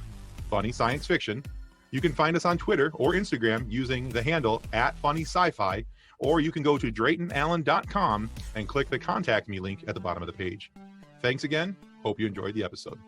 Funny Science Fiction. You can find us on Twitter or Instagram using the handle @FunnySciFi, or you can go to DraytonAllen.com and click the Contact Me link at the bottom of the page. Thanks again. Hope you enjoyed the episode.